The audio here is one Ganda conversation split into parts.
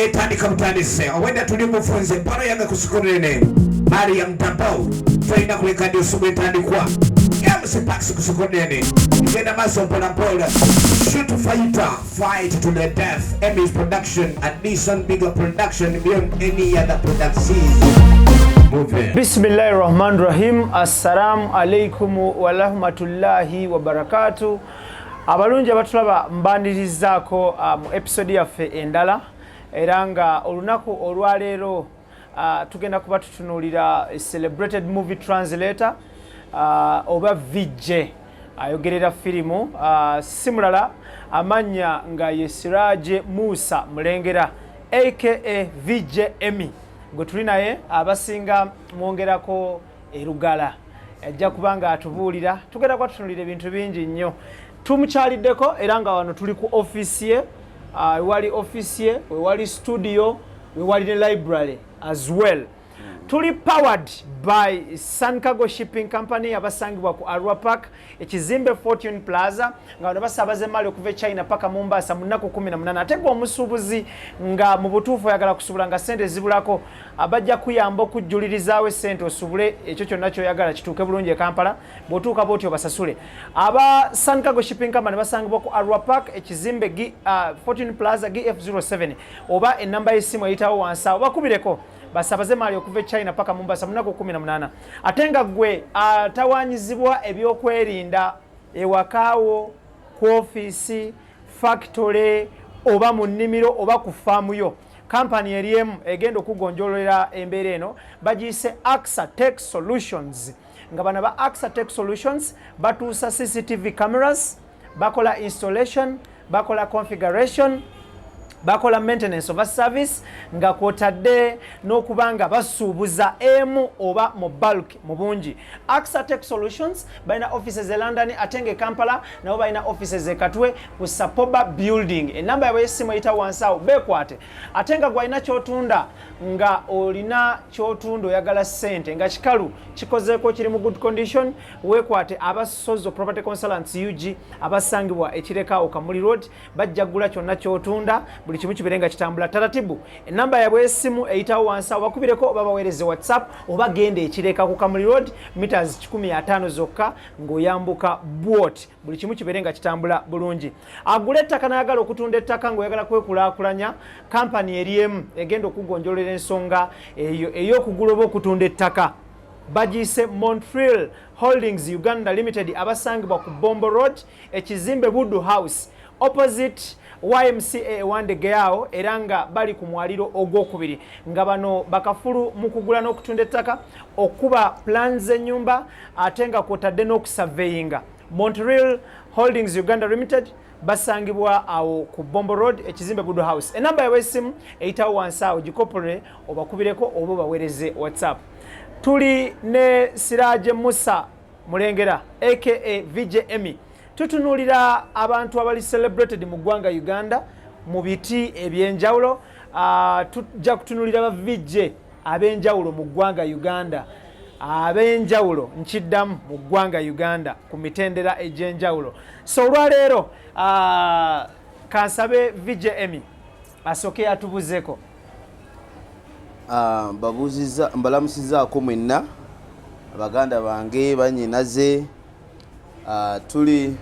tandika mutandise owenda tuli mufunze mpano yange kusukulene Mariam Dambao tulina kuleka ndio subu etandikwa MC Pax kusukulene igenda maso mpola mpola shoot fight to the death Emmy's production and Nissan bigger production beyond any other productions. Bismillahirrahmanirrahim. Assalamu alaikum wa rahmatullahi wa barakatuh. Abalungi abatulaba mbandirizaako mu episode yaffe endala era nga olunaku olwaleero tugenda kuba tutunuulira celebrated movie translator oba VJ ayogerera firimu simulala amanya nga ye Siraje Musa Mulengera aka VJ Emmy gwe tuli naye abasinga mwongerako erugala ajja kubanga atubuulira tugenda kuba tutunuulira ebintu bingi nnyo. Tumukyaliddeko era nga wano tuli ku office ye wali office ye wali studio wali ne library as well. Tuli powered by Sankago Shipping Company abasangibwa ku Arua Park ekizimbe Fortune Plaza nga bano basabaze mali okuva China paka Mombasa munaku 18 ate gwe omusuubuzi nga mu butuufu oyagala kusubula nga sente zibulako abajja kuyamba okujjulirizawe sente osubule ekyo kyonna kyoyagala kituuke bulungi e Kampala bw'otuuka bw'otyo basasule. Aba Sankago Shipping Company basangibwa ku Arua Park ekizimbe Fortune Plaza GF07 oba enamba y'essimu eyitawo wansi awo bakubireko basabaze mali okuva China paka Mombasa munaku 18 ate nga gwe atawanyizibwa ebyokwerinda ewakaawo ku office factory oba mu nnimiro oba ku faamu yo kampani eriemu egenda okugonjolera embeera eno bagiyise AXA Tech Solutions nga bano ba AXA Tech Solutions batuusa CCTV cameras bakola installation bakola configuration bakola maintenance of a service nga kwotadde n'okubanga basuubuza emu oba mu bulk mu bungi. AXA Tech Solutions balina offices e London ate nga Kampala nabo balina offices e Katwe ku Sapoba building. Enamba yabwe y'essimu eyita wansi awo beekwate ate nga gwalina kyotunda nga olina kyotunda oyagala ssente nga kikalu kikozeeko kiri mu good condition weekwate abasozo property consultants UG abasangibwa ekireka Kamuli Road bajja kugula kyonna kyotunda buli kimu kiberenga kitambula taratibu. Enamba yabwe y'essimu eyitawo wansi awo bakubireko oba baweereze WhatsApp oba genda ekireka ku Kamuli Road meters 15 zokka ng'oyambuka bwot buli kimu kiberenga kitambula bulungi. Agula ettaka n'ayagala okutunda ettaka ng'oyagala kwekulaakulanya kampani eriemu egenda okugonjolera ensonga eyo ey'okugula oba okutunda ettaka bagiyise Montreal Holdings Uganda Limited abasangibwa ku Bombo Road ekizimbe Budu House opposite YMCA Wandegeao era nga bali ku mwaliro ogwokubiri nga bano bakafulu mu kugula n'okutunda ettaka okuba plans ennyumba ate nga kwotadde n'okusurveyinga. Montreal Holdings Uganda Limited basangibwa awo ku Bombo Road ekizimbe Budu House. Enamba y'essimu eyitawo wansi awo gikopole obakubireko oba baweereze WhatsApp. Tuli ne Siraje Musa Mulengera aka VJ Emmy tutunuulira abantu abali celebrated mu ggwanga Uganda mu biti ebyenjawulo. Tujja kutunuulira ba VJ ab'enjawulo mu ggwanga Uganda ab'enjawulo nkiddamu mu ggwanga Uganda ku mitendera egy'enjawulo. So olwaleero kansabe VJ Emmy asooke atubuzeeko. Babuuziza mbalamusizaako mwenna abaganda bange banyinaze tuli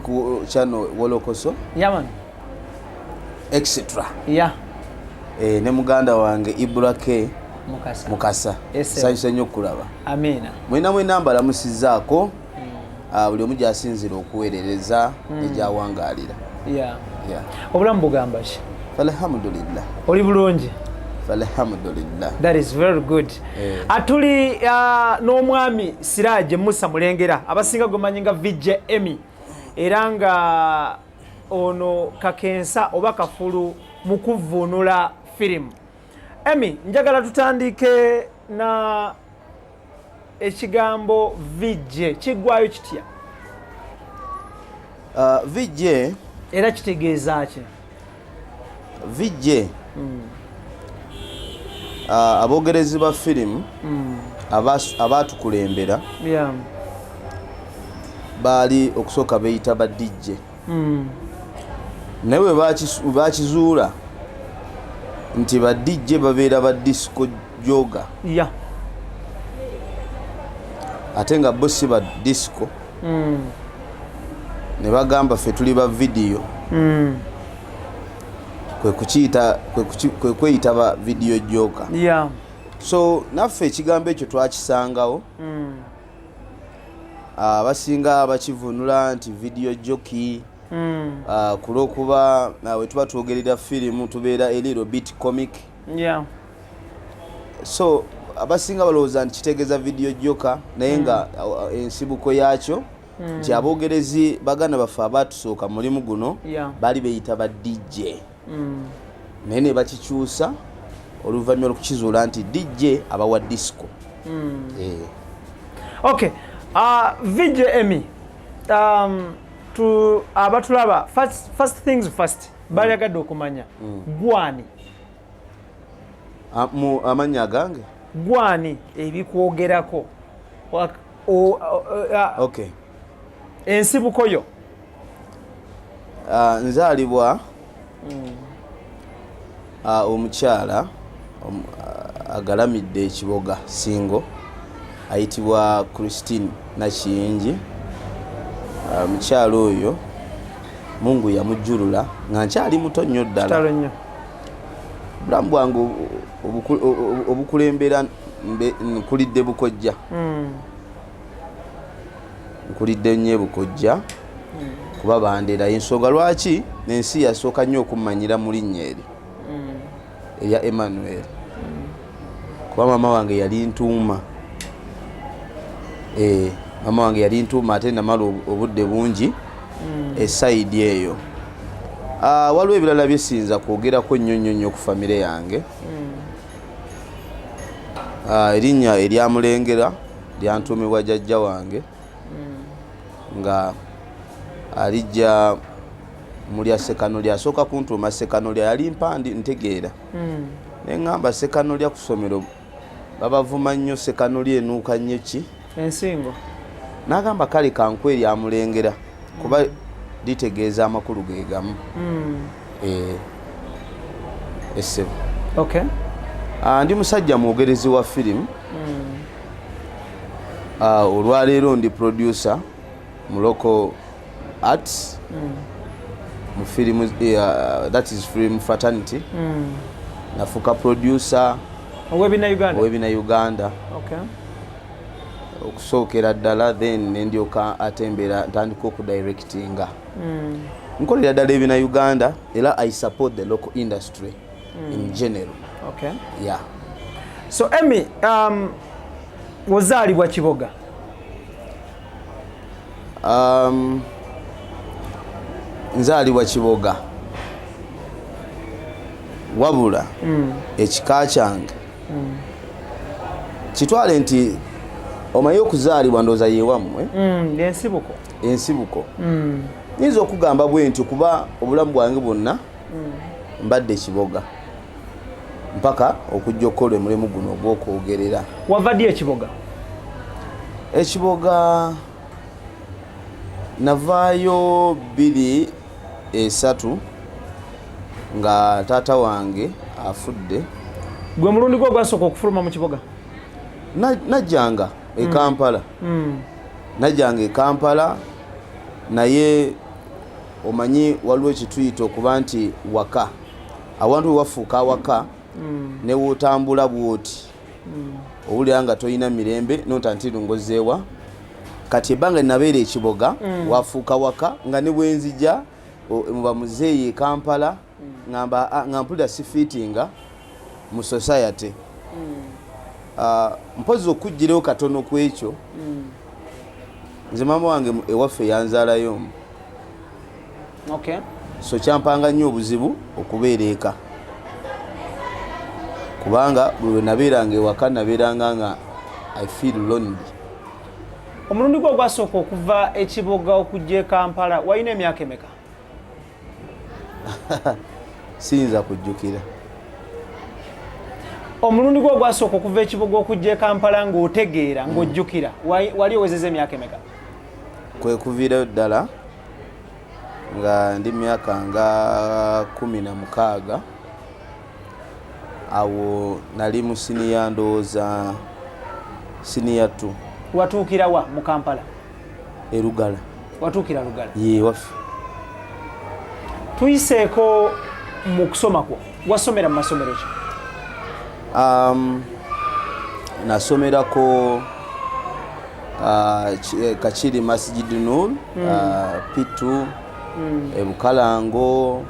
ku channel Wolokoso yaman etc ne muganda wange Ibrake Mukasa sayise nnyo okulaba. Amina. Mwena mbalamusizaako buli omu gy'asinzira okuweerereza egyawangaalira. Obulamu bugamba ki? Alhamdulillah. Oli bulungi? Alhamdulillah. That is very good. Atuli n'omwami Siraje Musa Mulengera abasinga gomanyi nga VJ Emmy era nga ono kakensa oba kafulu mu kuvvuunula firimu. Emmy, njagala tutandike na ekigambo VJ kiggwayo kitya? VJ era kitegeeza ki? VJ abogerezi ba firimu abaatukulembera baali okusooka beeyita ba DJ nawe bakizuula nti ba DJ babeera ba disco joga ya ate nga bo si ba disco ne bagamba ffe tuli ba video kwe kweyita ba video joga ya so naffe ekigambo ekyo twakisangawo abasinga bakivunula nti video jockey kulwokuba we tuba twogerera firimu tubeera a little bit comic so abasinga balowooza nti kitegeeza video joka naye nga ensibuko yaakyo nti aboogerezi baganda baffe abaatusooka mulimu guno baali beyita ba DJ naye ne bakikyusa oluvannyuma lwokukizuula nti DJ abawa disco. Okay, VJ Emmy, to abatulaba first things first balyagadde okumanya gwani amanya gange gwani ebikwogerako okay ensibuko yo nzaalibwa omukyala agalamidde ekiboga singo ayitibwa Christine Nakiyingi. Mukyala oyo Mungu yamujjulula nga nkyali muto nnyo ddala. Bulamu bwange obukulembera nkulidde Bukojja. Nkulidde nnyo Bukojja kuba bandera ensonga lwaki n'ensi yasooka nnyo okummanyira mu linnya erya Emmanuel kuba mama wange yali ntuuma. Mama wange yali ntuuma ate namala obudde bungi esayidi eyo. Waliwo ebirala byesinza kwogerako nnyo ku famire yange. Erinnya eryamulengera lyantuumibwa jjajja wange nga alijja mulya Sekanolya, asooka kuntuuma Sekanolya, yali mpandi ntegeera ne ngamba Sekanolya ku ssomero babavuma nnyo Sekanolya enuuka nnyo ki ensingo. N'agamba kale kankwe eryamulengera kuba litegeeza amakulu ge gamu. Essebo. Okay. Ndi musajja mwogerezi wa firimu. Olwaleero ndi producer mu local arts mu firimu, that is film fraternity. Nafuka producer owebina Uganda. Okay. Okusookera ddala then nendyoka atembera ntandika okudirectinga. Nkolera ddala ebina Uganda era I support the local industry in general. Okay. Yeah. So Emmy, wazaalibwa Kiboga? Nzaalibwa Kiboga wabula ekika kyange kitwale nti omanyi okuzaalibwa ndooza yewammwe ensibuko. Nyinza okugamba bwe nti kuba obulamu bwange bwonna mbadde Kiboga mpaka okujja okukola omulimu guno ogw'okwogerera. Wava ddi Ekiboga? Ekiboga navaayo 2003 nga taata wange afudde. Gwe mulundi gwo gwasooka okufuluma mu Kiboga? Najjanga e Kampala. Najjanga e Kampala naye omanyi waliwo ekituyita okuba nti waka awantu we wafuuka awaka ne wootambula bwoti owulira nga toyina mirembe notantiru ngozeewa. Kati ebbanga nabeera Ekiboga wafuuka waka nga ne bwenzija muba muzeeyi e Kampala nga mpulira sifiitinga mu society. Mpozi okujjirayo katono ku ekyo nze mama wange ewaffe yanzaalayo. Okay. So kyampanga nnyo obuzibu okubeera eka kubanga bwe nabeeranga ewaka nabeeranga nga I feel lonely. Omulundi gwo gwasooka okuva Ekiboga okujja e Kampala walina emyaka emeka? Siyinza kujjukira. Omulundi gwo gwasooka okuva Ekiboga okujja e Kampala ng'otegeera ng'ojjukira wali owezezza emyaka emeka? Kwe kuviirayo ddala nga ndi myaka nga 16 awo nali mu siniya ndowooza siniya 2. Watuukira wa mu Kampala? Lugala. Watuukira Lugala? Ye waffe. Tuyiseeko mu kusoma kwo, wasomera mu masomero ki? Nasomerako Kachiri Masjid Nur, Pitu, Bukalango,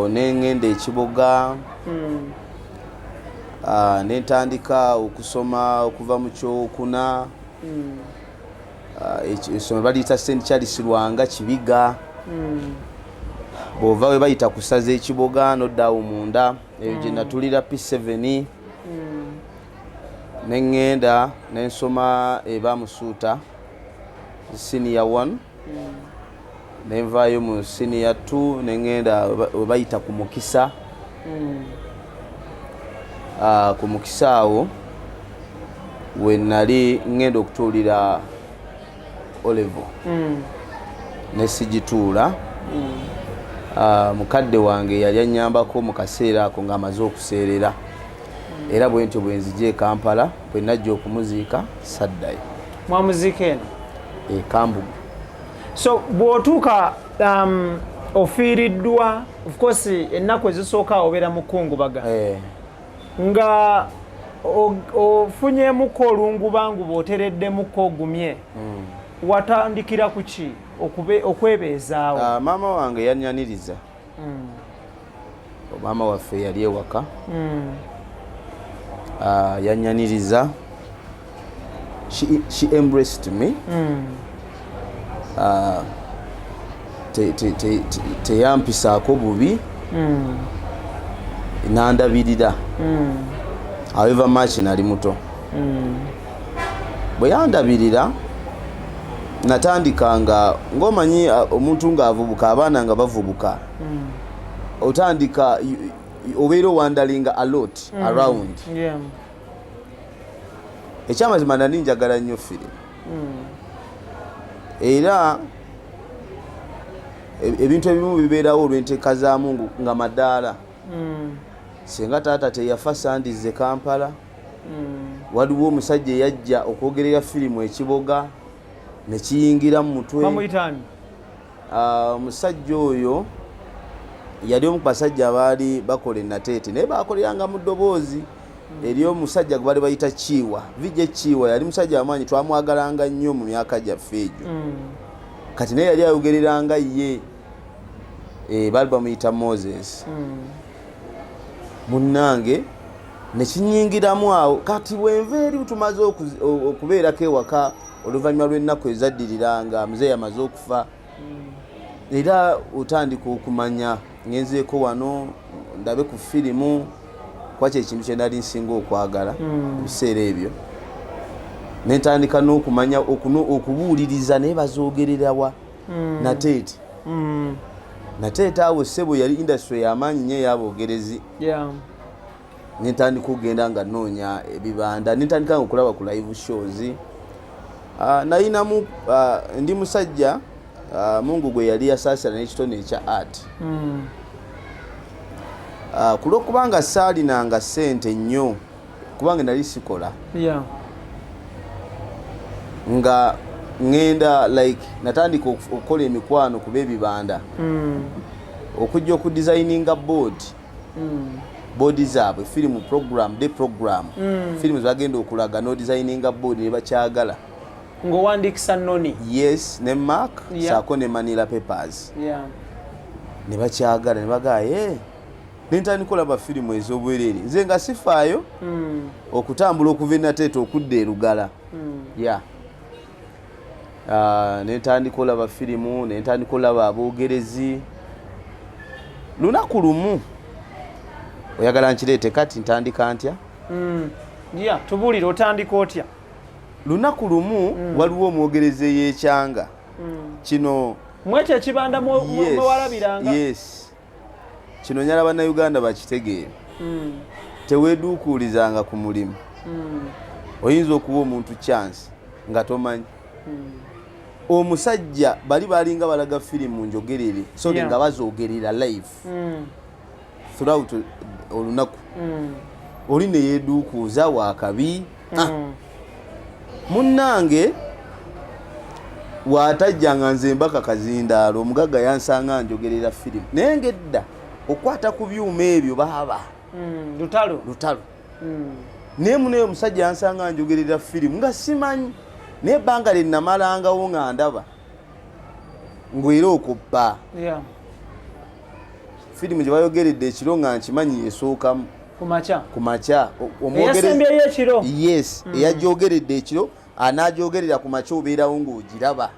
nengenda Ekiboga, nentandika okusoma okuva mu kyokuna, essomero baliyita St. Charles Lwanga Kibiga. Bw'ova we bayita kusaza Ekiboga n'oddawo munda eyo gye natulira P7. Nengenda nensoma eba Musuuta senior 1, nenvaayo mu senior 2 nengenda we bayita ku Mukisa. Ku Mukisa awo we nali ngenda okutuulira Olevo nesigituula. Mukadde wange yali annyambako mu kaseera ako ng'amaze okuseerera, era bwe ntyo bwe nzija e Kampala bwe najja okumuziika saddayo. Mwamuziika eno? Kambugu. So bw'otuuka ofiiriddwa, of course ennaku ezisooka obeera mu kkungubaga, nga ofunyemuko olungubangu otereddemukko ogumye, watandikira ku ki okwebeezaawo? Maama wange yannyaniriza. Maama waffe yali ewaka. Yannyaniriza. She embraced me. Teyampisaako bubi. Nandabirira. However much nali muto. Bwe yandabirira natandika ng'omanyi omuntu ng'avubuka, abaana nga bavubuka, otandika obeera owandalinga a lot around. Ekyamazima nali njagala nnyo firimu, era ebintu ebimu bibeerawo olw'enteekazaamu nga madaala. Singa taata teyafa sandize Kampala, waliwo omusajja eyajja okwogerera firimu Ekiboga ne kiyingira mu mutwe. Bamuyitani? Omusajja oyo yali omu ku basajja abaali bakola enateete naye baakoleranga mu ddoboozi eri omusajja gwe baali bayita Kiiwa. Vijje Kiiwa yali musajja wamaanyi, twamwagalanga nnyo mu myaka gyaffe egyo. Kati naye yali ayogereranga ye, baali bamuyita Moses. Munnange ne kinyingiramu awo. Kati bwenva eri tumaze okubeerako ewaka oluvannyuma lw'ennaku ezaddiriranga muzeeyi amaze okufa, era otandika okumanya ngenzeeko wano ndabe ku firimu, kwaki ekintu kye nali nsinga okwagala mu biseera ebyo. Nentandika n'okumanya okubuuliriza naye bazoogererawa nateete. Nateete awo ssebo yali industry y'amaanyi nnyo ey'aboogerezi. Nentandika okugenda nga nnoonya ebibanda, nentandika nga okulaba ku live shows. Nayinamu ndi musajja Mungu gwe yali yasaasira n'ekitone ekya art. Ku lw'okubanga saalinanga ssente nnyo, kubanga nali sikola, nga ngenda natandika okukola emikwano kuba ebibanda, okujja okudesigninga board zaabwe, firimu program, day program, firimu zebagenda okulaga n'odesigninga board ne bakyagala. Ng'owandiikisa nnoni? Yes, ne mark, saako ne Manila papers. Ne bakyagala ne bagaya nentandika okulaba firimu ez'obwereere, nze nga sifaayo okutambula okuva enateete okudda e Lugala. Nentandika olaba firimu, nentandika olaba aboogerezi. Lunaku lumu oyagala nkireete kati ntandika ntya? Tubuulire, otandika otya? Lunaku lumu waliwo omwogerezi ey'ekyanga kino mwekyo ekibanda mwewalabiranga. Yes, kino nyala bannayuganda bakitegeera. Teweeduukuulizanga ku mulimu. Oyinza okuwa omuntu chance nga tomanyi. omusajja bali balinga balaga firimu njogerere so Yeah. nga bazoogerera live throughout olunaku oli ne yeeduukuuza waakabi munnange waatajjanga nze mbaka kazindaalo omugagga yansanga njogerera firimu naye ngedda okwata ku byuma ebyo baaba lutalo naye munaye omusajja yansanga njogerera firimu nga simanyi naye ebbanga lye namalangawo nga ndaba ngwera okuppa firimu gye bayogeredde ekiro nga nkimanyi yesookamu kumakya yes eyagyogeredde ekiro anagyogerera ku makya obeerawo ng'ogiraba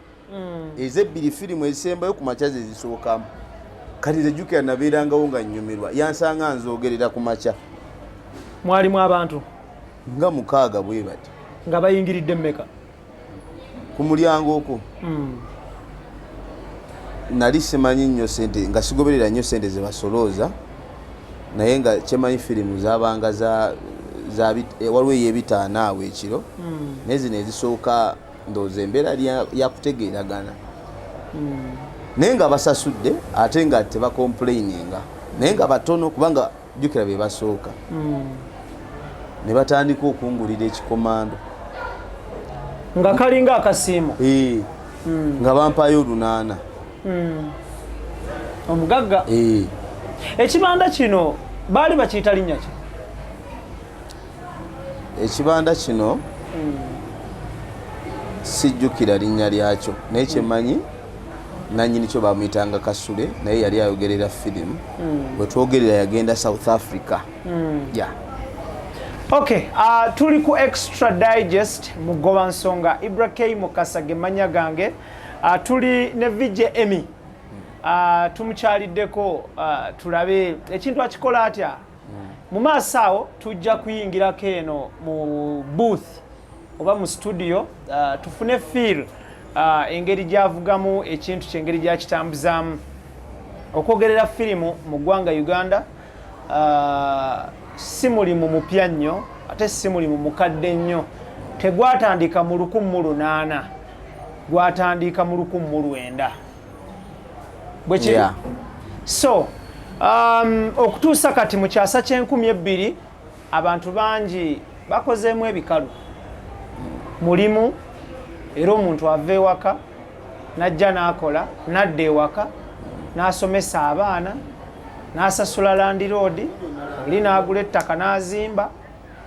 ezebbiri firimu ezisembayo ku makya ze zisookamu kati zejjukira nabeerangawo nga nnyumirwa yansanga nzoogerera ku makya mwalimu abantu nga 6 bwe bati nga bayingiridde mmeka ku mulyango okwo nali simanyi nnyo sente nga sigoberera nnyo sente ze basolooza naye nga kyemanyi firimu zabanga waliwo ey'ebitaano awo ekiro naye zino ezisooka ndowooza embeera yakutegeeragana naye nga basasudde ate nga tebakomplaininga naye nga batono kubanga jjukira be basooka ne batandika okungulira ekikomando nga kalinga akasiimo nga bampayo 8 omugagga ekibanda kino baali bakiyita linnya ki ekibanda kino sijjukira linnya lyakyo naye kyemanyi nanyini kyo bamuyitanga Kasule naye yali ayogerera firimu bwe twogerera yagenda South Africa Okay, tuli ku Extra Digest mugoba nsonga Ibrahim Mukasa gemanya gange tuli ne VJ Emmy tumukyaliddeko tulabe ekintu akikola atya mu maaso awo tujja kuyingirako eno mu booth oba mu studio tufune feel engeri gyavugamu ekintu kyengeri gyakitambuzaamu okwogerera firimu mu ggwanga Uganda si mulimu mupya nnyo ate si mulimu mukadde nnyo tegwatandika mu 1800 gwatandika mu 1900 bwekiri so okutuusa kati mu kyasa kye2000 abantu bangi bakozeemu ebikalu mulimu era omuntu ava ewaka najja n'akola nadda ewaka n'asomesa abaana n'asasula landiroodi oli n'agula ettaka n'azimba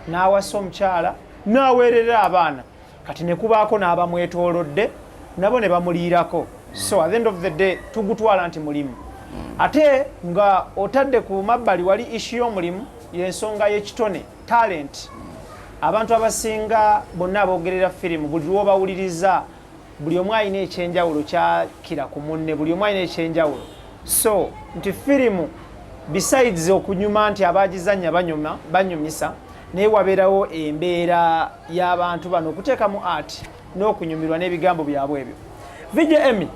n'awasa omukyala n'aweerera abaana kati ne kubaako n'abamwetoolodde nabo ne bamuliirako so at the end of the day tugutwala nti mulimu ate nga otadde ku mabbali wali issue y'omulimu y'ensonga y'ekitone talent abantu abasinga bonna aboogerera firimu buli lw'obawuliriza buli omu alina ekyenjawulo kyakira ku munne buli omu alina ekyenjawulo so nti firimu besides okunyuma nti abagizanya banyumisa naye wabeerawo embeera y'abantu bano okuteekamu art n'okunyumirwa n'ebigambo byabwe ebyo VJ Emmy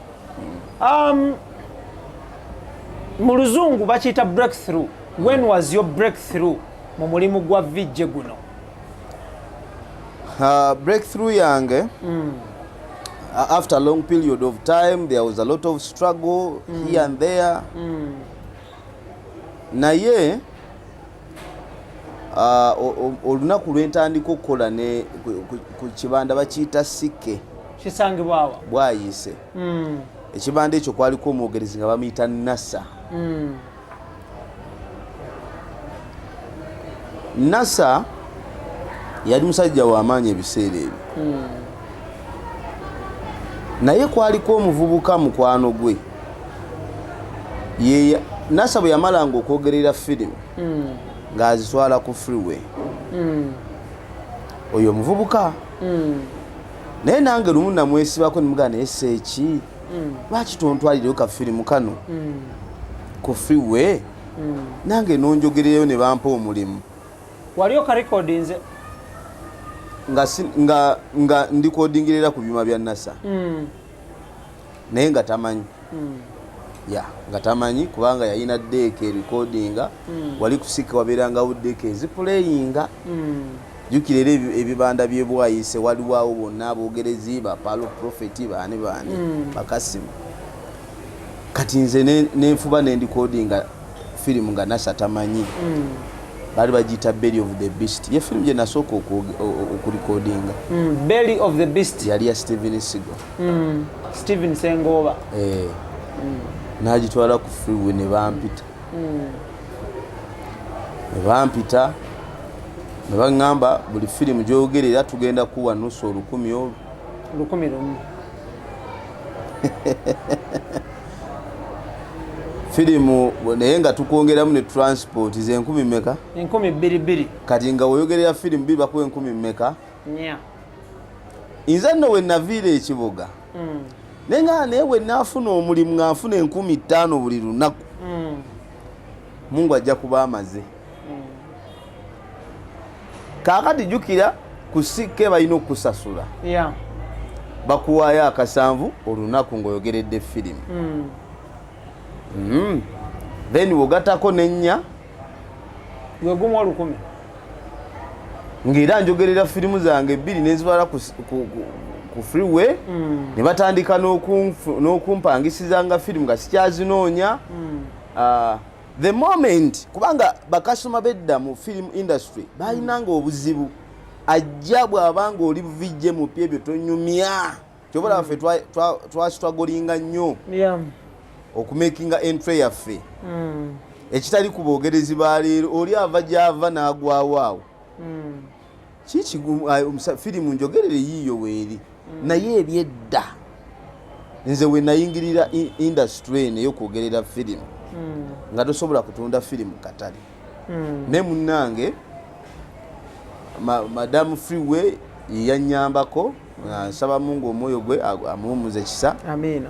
mu luzungu bakiyita breakthrough when was your breakthrough mu mulimu gwa VJ guno breakthrough yange after a long period of time there was a lot of struggle here and there naye olunaku lwentandika okukola ne ku kibanda bakiyita Sikke kisangibwawa bwayise ekibanda ekyo kwaliko omwogerezi nga bamuyita Nasa Nasa yali musajja w'amaanyi ebiseera ebyo naye kwaliko omuvubuka mukwano gwe Nasa bwe yamalanga okwogerera firimu ng'azitwala ku freeway oyo omuvubuka naye nange lumu namwesibako nemugaa naye seeki lwaki tontwalireyo kafirimu kano ku freeway nange nonjogereyo ne bampa omulimu wali okarekodinze nga ndikodingirira ku byuma bya Nasa naye nga tamanyi nga tamanyi kubanga yalina deeke recordinga wali kusika wabeerangawo deeke ezipuleyinga jukira ebibanda byebwayise waliwawo bonna abogerezi bapalo profeti baani bakasimu kati nze nenfuba nendikodinga firimu nga Nasa tamanyi bali bagiyita Belly of the Beast ye firimu gye nasooka okurikodinga Belly of the Beast yali ya Steven Seagal Steven Sengoba n'agitwala ku freeway ne bampita ne baŋŋamba buli firimu gyogerera tugenda kuwa nusu 1,000 firimu naye nga tukwongeramu ne transport ze 10,000 meka 2,200 kati nga weyogerera firimu biba ku 10,000 meka nze nno we naviira ekibuga naye nga naye we naafuna omulimu nga nfuna 5,000 buli lunaku Mungu ajja kuba amaze kaakati jukira ku sikke balina okusasula bakuwaayo akasanvu olunaku ng'oyogeredde firimu then wogatako n'ennya gwegumu 10,000 ng'era njogerera firimu zange 2 nezibala ku freeway ne batandika n'okumpangisiza nga firimu nga sikyazinoonya the moment kubanga bakasoma bedda mu film industry balinanga obuzibu ajja bw'abanga oli buvijje mu pye byo tonyumya kyobola baffe twasitwagolinga nnyo okumakinga entry yaffe ekitali ku boogerezi baleero oli ava gy'ava n'agwawo firimu njogerere yiiyo weeri naye ebyedda nze we nayingirira industry eno ey'okwogerera firimu nga tosobola kutunda firimu katale ne munnange Madam Freeway yanyambako nsaba Mungu omwoyo gwe amuwumuze kisa amina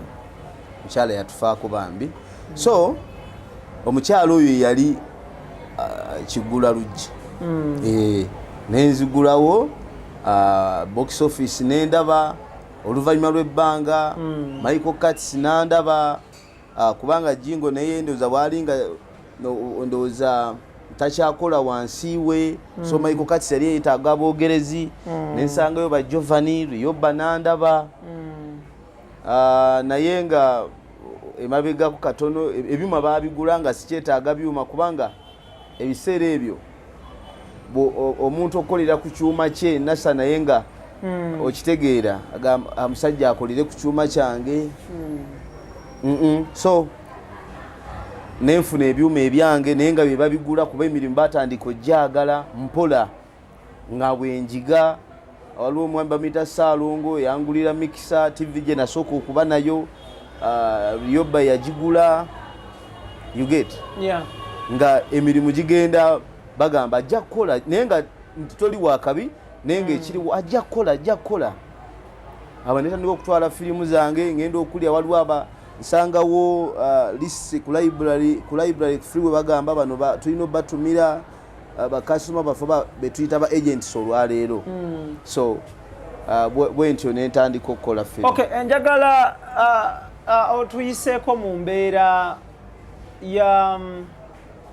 mukyala yatufaako bambi so omukyala oyo yali kigula luggi nenzigulawo box office nendaba oluvannyuma lw'ebbanga Michael Curtis nandaba kubanga Jingo naye ndoza bwalinga ndoza takyakola wansi we so Michael Curtis yali yeetaaga aboogerezi nensangayo ba Giovanni Ryoba nandaba naye nga emabega ku katono ebyuma babigula nga sikyetaaga byuma kubanga ebiseera ebyo omuntu okolera ku kyuma kye Nasa naye nga okitegeera omusajja akolere ku kyuma kyange so nenfuna ebyuma ebyange naye nga bye babigula kuba emirimu batandika ojjagala mpola nga bwenjiga waliwo omwami bamuyita Saalongo yangulira mikisa TV gye nasooka okuba nayo Ryoba yagigula you get nga emirimu gigenda bagamba ajja kukola naye nga toli wakabi naye nga ekiriwo ajja kukola aba netandika okutwala firimu zange ngenda okulya waliwo nsangawo lisi ku library freeway bagamba bano tulina batumira bakasitoma baffe betuyita ba agents olwaleero so bwentyo nentandika okukola firimu. Okay, njagala otuyiseeko mu mbeera ya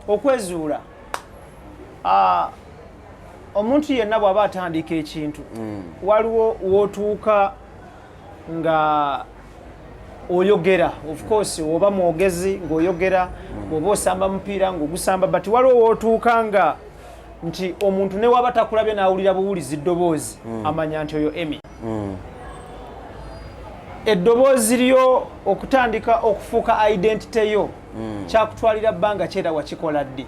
okwezuula omuntu yenna bw'aba atandika ekintu waliwo wootuuka nga oyogera of course oba mwogezi ng'oyogera oba osamba mupiira ng'ogusamba but waliwo wootuuka nga nti omuntu ne waba takulabye n'awulira buwulizi ddoboozi amanya nti oyo Emmy eddoboozi lyo okutandika okufuuka identity yo kyakutwalira bbanga kyera wakikola ddi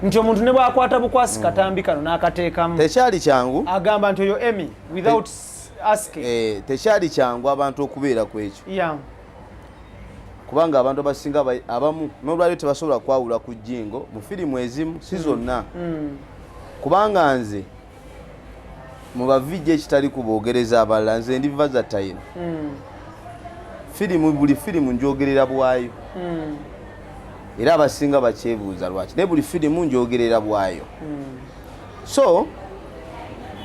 nti omuntu ne bwakwata bukwasi katambi kano n'akateekamu tekyali kyangu agamba nti oyo Emmy without asking tekyali kyangu abantu okubeera ku ekyo kubanga abantu abasinga abamu n'olwaliro tebasobola kwawula ku Jingo mu firimu ezimu si zonna kubanga nze mu bavijja ekitali ku boogereza abalala nze ndi versatile buli firimu njogerera bwayo era abasinga bakyebuuza lwaki naye buli firimu njogerera bwayo so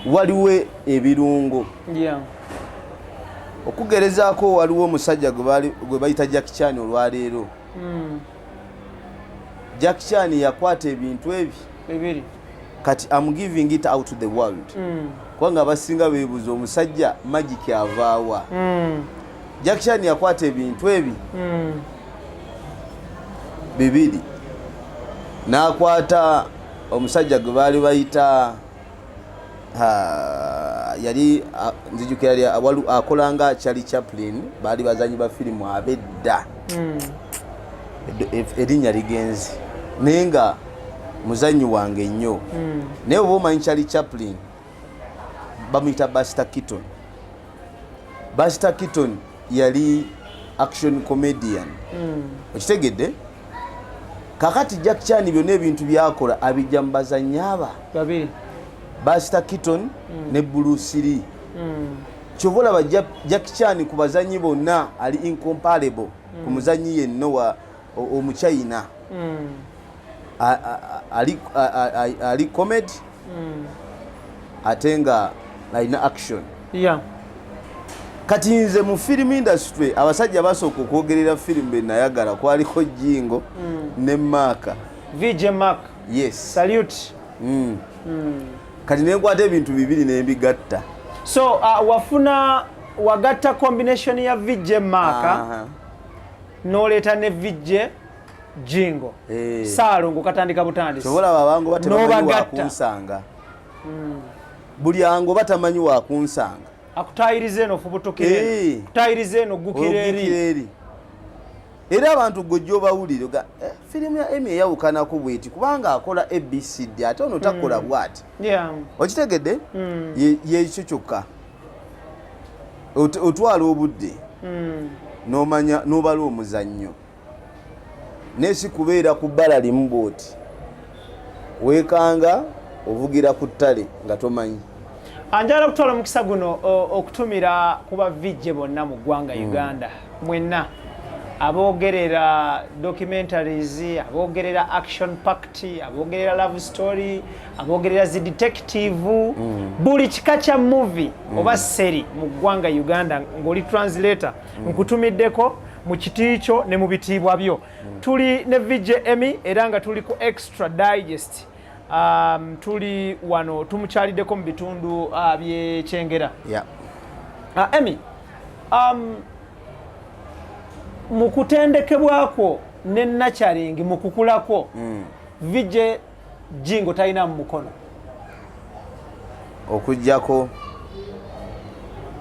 waliwo ebirungo okugerezaako waliwo omusajja gwe bayita Jackie Chan olwaleero Jackie Chan yakwata ebintu ebi bibiri kati I'm giving it out to the world kubanga abasinga beebuuza omusajja magic avaawa Jackie Chan yakwata ebintu ebi bibiri n'akwata omusajja gwe baali bayita yali nzijukira yali akolanga Charlie Chaplin baali bazanyi ba firimu abedda erinnya ligenzi naye nga muzanyi wange nnyo naye oba omanyi Charlie Chaplin bamuyita Buster Keaton. Buster Keaton yali action comedian okitegedde kakati Jackie Chan byonna ebintu byakola abijja mu bazanyi aba babiri Buster Keaton ne Bruce Lee kyova olaba Jackie Chan ku bazanyi bonna ali incomparable ku muzanyi yenno wa omuchina ali comedy ate nga alina action kati nze mu film industry abasajja basooka okwogerera film be nayagala kwaliko Jingo ne Mark VJ Mark yes salute kati nenkwata ebintu bibiri nembigatta so wafuna wagatta combination ya VJ Mark noleta ne VJ Jingo Salongo katandika butandisi kyobola babango batamanyi wakunsanga buli ango batamanyi wakunsanga akutayirize eno fubutokere kutayirize eno gukireri era abantu gojjo bawulire ga filimu ya Emmy yawukanako bweti kubanga akola ABCD ate ono takola bwati okitegedde yekyo kyokka otwala obudde nomanya nobala omuzannyo nesi kubeera ku bbala limu bwoti weekanga ovugira ku ttale nga tomanyi anjala kutwala mukisa guno okutumira kuba VJ bonna mu ggwanga Uganda mwenna abogerera documentaries abogerera action packed abogerera love story abogerera zi detective buli kikacha movie oba seri mu ggwanga Uganda ngoli translator nkutumiddeko mu kitiicho ne mu bitibwa byo tuli ne VJ Emmy era nga tuli ku extra digest tuli wano tumukyaliddeko mu bitundu by'Ekyengera Emmy mu kutendekebwako ne Nachaling mu kukulako VJ Jingo talina mu mukono okujjako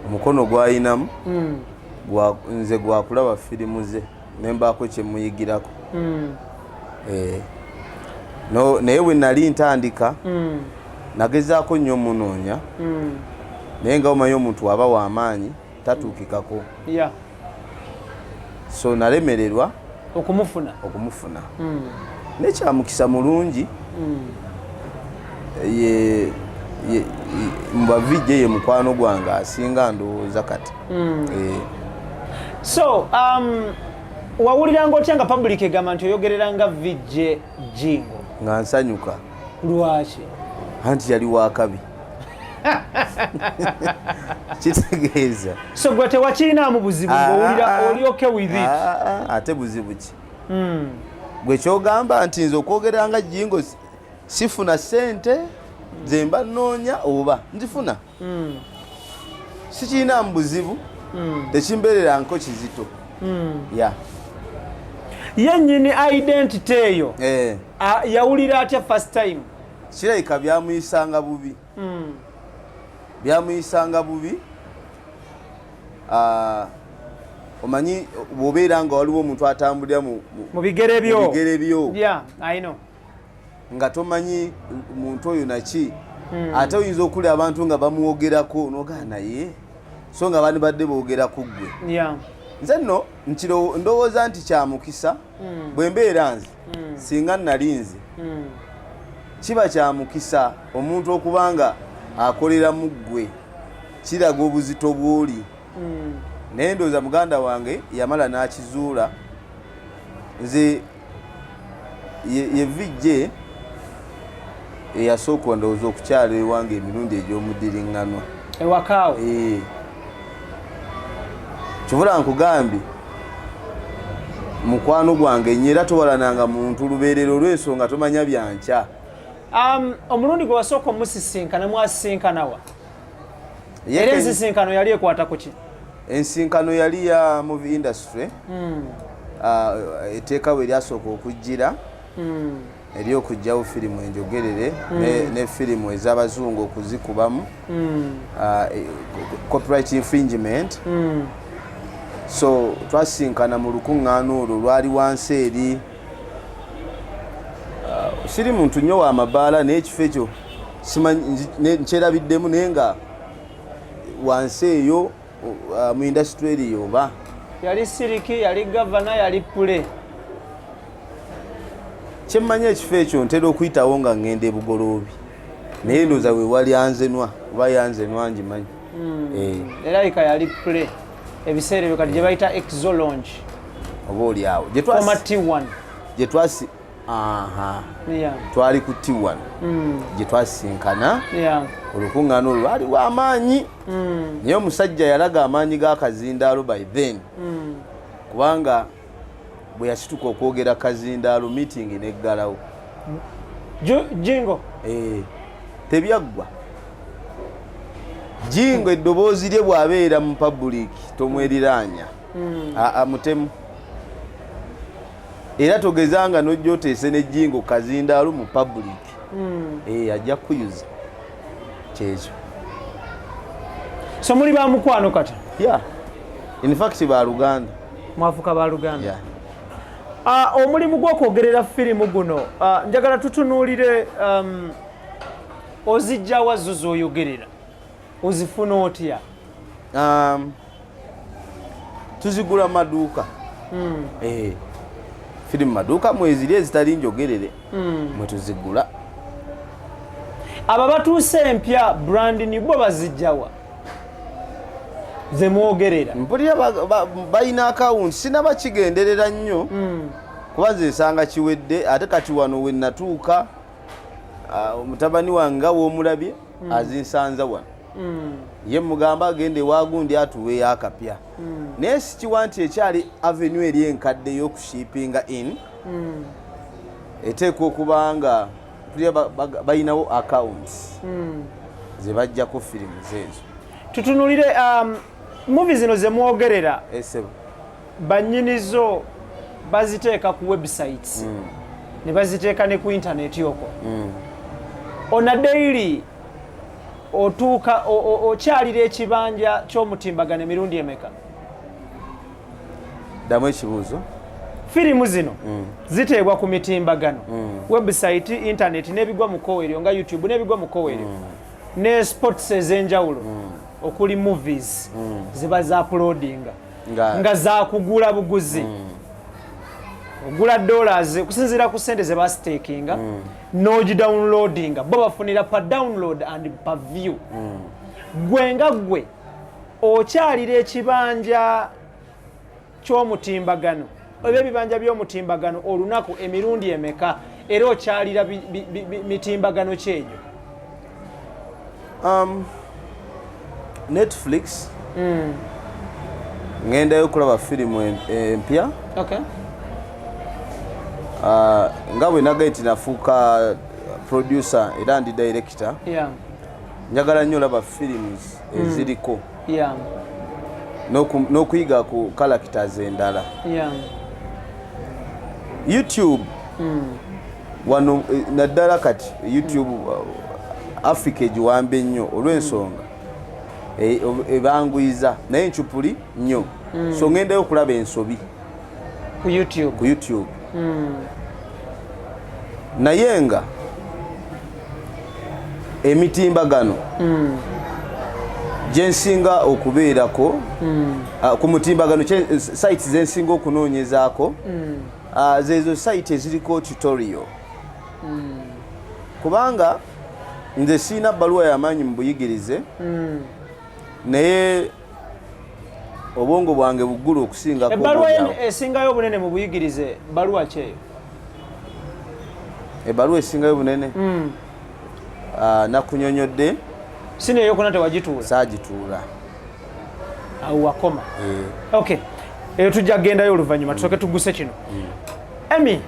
omukono gwayinamu nze gwakulaba firimu ze nembaako kyemuyigirako naye bwe nali ntandika nagezaako nnyo munoonya naye nga omanyi omuntu aba w'amaanyi tatuukikako so nalemererwa okumufuna nekyamukisa mulungi mba VJ ye mukwano gwange asinga ndowooza kati so wawuliranga otya nga public egamba nti oyogereranga VJ Jingo nga nsanyuka lwaki anti yali wakabi kitegeeza so gwe tewakirinamu buzibu ng'owulira oli okay with it ate buzibu ki gwe kyogamba nti nze okwogeranga Jingo sifuna sente zemba nnoonya oba nzifuna sikirinamu buzibu tekimbeereranko kizito yennyini identity eyo yawulira atya first time kirabika byamuyisanga bubi byamuyisanga bubi omanyi bw'obeera nga waliwo omuntu atambulira mu bigere byo nga tomanyi muntu oyo naki ate oyinza okulira abantu nga bamuwogerako n'ogana naye so nga bani badde boogera ku ggwe nze nno ndowooza nti kyamukisa bwe mbeera nze singa nali nze kiba kyamukisa omuntu okubanga akolera mu ggwe kiraga obuzito bw'oli naye ndowooza muganda wange yamala n'akizuula nze ye VJ eyasooka ndowooza okukyala ewange emirundi egy'omuddiringanwa ewakaawo kivula nkugambye mukwano gwange nnyo era towalananga muntu lubeerero olw'ensonga tomanya byankya omulundi gwe wasooka omusisinkana mwasisinkana wa? Era ensisinkano yali ekwata ku ki? Ensinkano yali ya movie industry. Eteekawo eryasooka okujjira eryokugyawo firimu enjogerere ne firimu ez'abazungu okuzikubamu copyright infringement. So twasinkana mu lukuŋŋaana olwo lwali wansi eri siri muntu nnyo wa mabaala n'ekifo ekyo nkyerabiddemu naye nga wansi eyo mu indasitule eriyo oba yali siriki yali gavana yali pule. Kyemmanyi ekifo ekyo ntera okuyitawo nga ŋŋenda ebugoloobi naye ndooza we wali yanzenwa oba yanzenwa ngimanyi. Era ika yali pule ebiseera ebyo kati gye bayita exolonge oba oli awo gye twasi twali ku T1 gye twasinkana olukuŋŋaana olwo lwali lw'amaanyi naye omusajja yalaga amaanyi g'akazindaalo by then kubanga bwe yasituka okwogera kazindaalo meeting neggalawo jingo tebyaggwa jingo eddoboozi lye bw'abeera mu public tomweriraanya mutemu era togezanga n'ojja oteese ne jingo kazindaalo mu public ajja kuyuza kyekyo. So muli ba mukwano kati? In fact ba Luganda. Mwafuka ba Luganda. Omulimu gw'okwogerera firimu guno njagala tutunuulire ozijja wazzo z'oyogerera ozifuna otya? Tuzigula maduuka. Firimu maduuka mweziri ezitali njogerere mwe tuzigula. Aba batuuse empya brand ni bo bazijjawa ze mwogerera? Mpulira balina akawunti sinaba kigenderera nnyo kuba nze nsanga kiwedde ate kati wano we natuuka mutabani wange w'omulabye azinsanza wano ye mugamba agende wagundi atuweeyo akapya naye sikiwa nti ekyali avenue eri enkadde y'okushippinga in eteekwa okuba nga balinawo accounts ze bajjako firimu zeezo. Tutunulire movie zino ze mwogerera bannyinizo baziteeka ku websites ne baziteeka ne ku internet yoko on a daily otuuka okyalira ekibanja ky'omutimbagano emirundi emeka? Ddamu ekibuuzo. Firimu zino ziteebwa ku mitimbagano website internet n'ebigwa mu koweryo nga YouTube n'ebigwa mu koweryo ne sports ez'enjawulo okuli movies ziba za uploadinga nga za kugula buguzi ogula dollars kusinziira ku sente ze bastakinga nogi downloadinga bo bafunira pa download and pa view. Gwe nga gwe okyalira ekibanja ky'omutimbagano oba ebibanja by'omutimbagano olunaku emirundi emeka era okyalira mitimbagano kyegyo? Netflix ngendayo okulaba firimu empya nga bwe nagaye nti nafuuka producer era ndi director njagala nnyo olaba films eziriko n'okuyiga ku characters endala. YouTube wano naddala kati YouTube Africa egiwambe nnyo olw'ensonga ebanguyiza naye ncupuli nnyo so ngendayo okulaba ensobi ku YouTube. Naye nga emitimbagano gyensinga okubeerako ku mutimbagano sites zensinga okunoonyezaako zezo site eziriko tutorial kubanga nze siina bbaluwa y'amaanyi mu buyigirize naye obwongo bwange buggulu okusingako. Ebbaluwa esingayo obunene mu buyigirize bbaluwa ki eyo? Ebbaluwa esingayo obunene nakunyonyodde sina eyokuna tewagituula? Saagituula. Awo wakoma. Okay, eyo tujja kugendayo oluvannyuma tusooke tugguse kino. Emmy,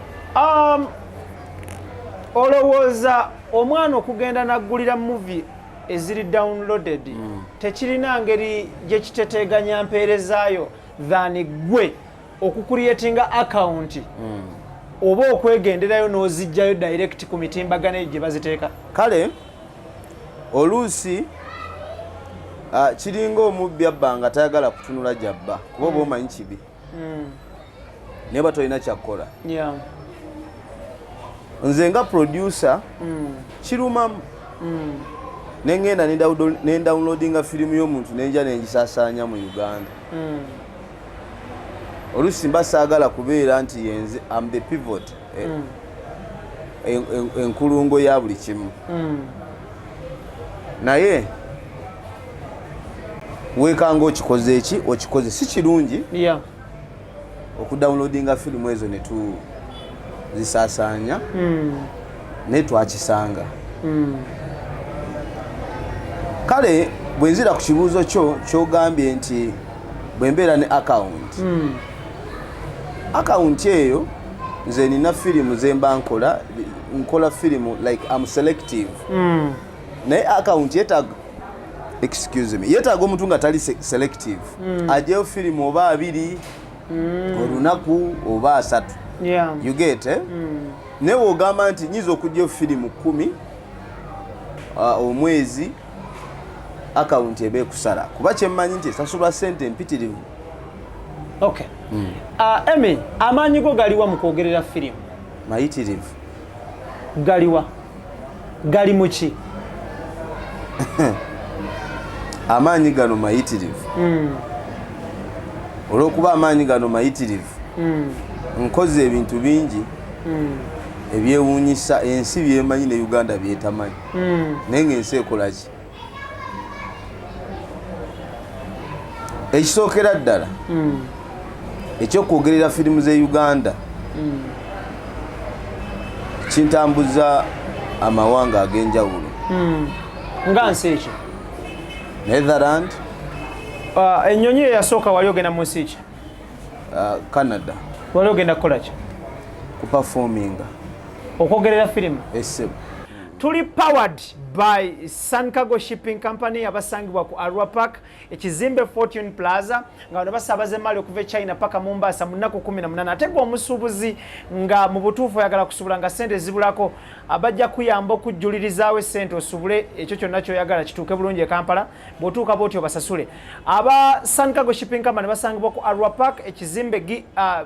olowooza omwana okugenda naggulira movie eziri downloaded tekirina ngeri gye kiteteeganya mpeerezaayo than gwe okucreatinga account oba okwegenderayo n'ozijjayo direct ku mitimbagano gye baziteeka. Kale oluusi kiringa omubbi abba nga tayagala kutunula gyabba kuba oba omanyi kibi naye ba tolina kyakkola. Nze nga producer kirumamu nengenda nendownloadinga firimu y'omuntu nenja nengisaasaanya mu Uganda. Oluusi mba saagala kubeera nti yenze am the pivot enkulungo ya buli kimu naye weekanga okikoze eki okikoze si kirungi okudownloadinga firimu ezo ne tuzisaasaanya naye twakisanga. Kale bwe nzira ku kibuuzo kyogambye nti bwe mbeera ne account eyo nze nina firimu ze mba nkola firimu like I'm selective naye account yeetaaga omuntu nga tali selective ajyeyo firimu oba 2 olunaku oba 3 you get naye wogamba nti nyiza okujjayo firimu 10 omwezi account ebe kusala kuba kyemmanyi nti esasulwa ssente mpitirivu. Okay. Emi, amaanyi go galiwa mu kwogerera firimu? Mayitirivu. Galiwa? Gali mu ki? Amaanyi gano mayitirivu. Olw'okuba amaanyi gano mayitirivu nkoze ebintu bingi ebyewuunyisa ensi byemanyi ne Uganda byetamanyi naye ng'ensi ekola ki? Ekisookera ddala ekyokwogerera firimu ze Uganda kintambuza amawanga ag'enjawulo. Nga nsi ki? Netherland. Ennyonyi eyasooka wali ogenda mu nsi ki? Canada. Wali ogenda kukola ki? Kuperforminga. Okwogerera firimu? Ese. Tuli powered by Sankago Shipping Company abasangibwa ku Arua Park ekizimbe Fortune Plaza nga bano basaabaza emali okuva China paka Mombasa mu nnaku 18 ate gwe omusuubuzi nga mu butuufu oyagala kusubula nga ssente zibulako abajja kuyamba okujjulirizaawo ssente osubule ekyo kyonna ky'oyagala kituuke bulungi e Kampala bw'otuuka bw'otyo basasule. Aba Sankago Shipping Company basangibwa ku Arua Park ekizimbe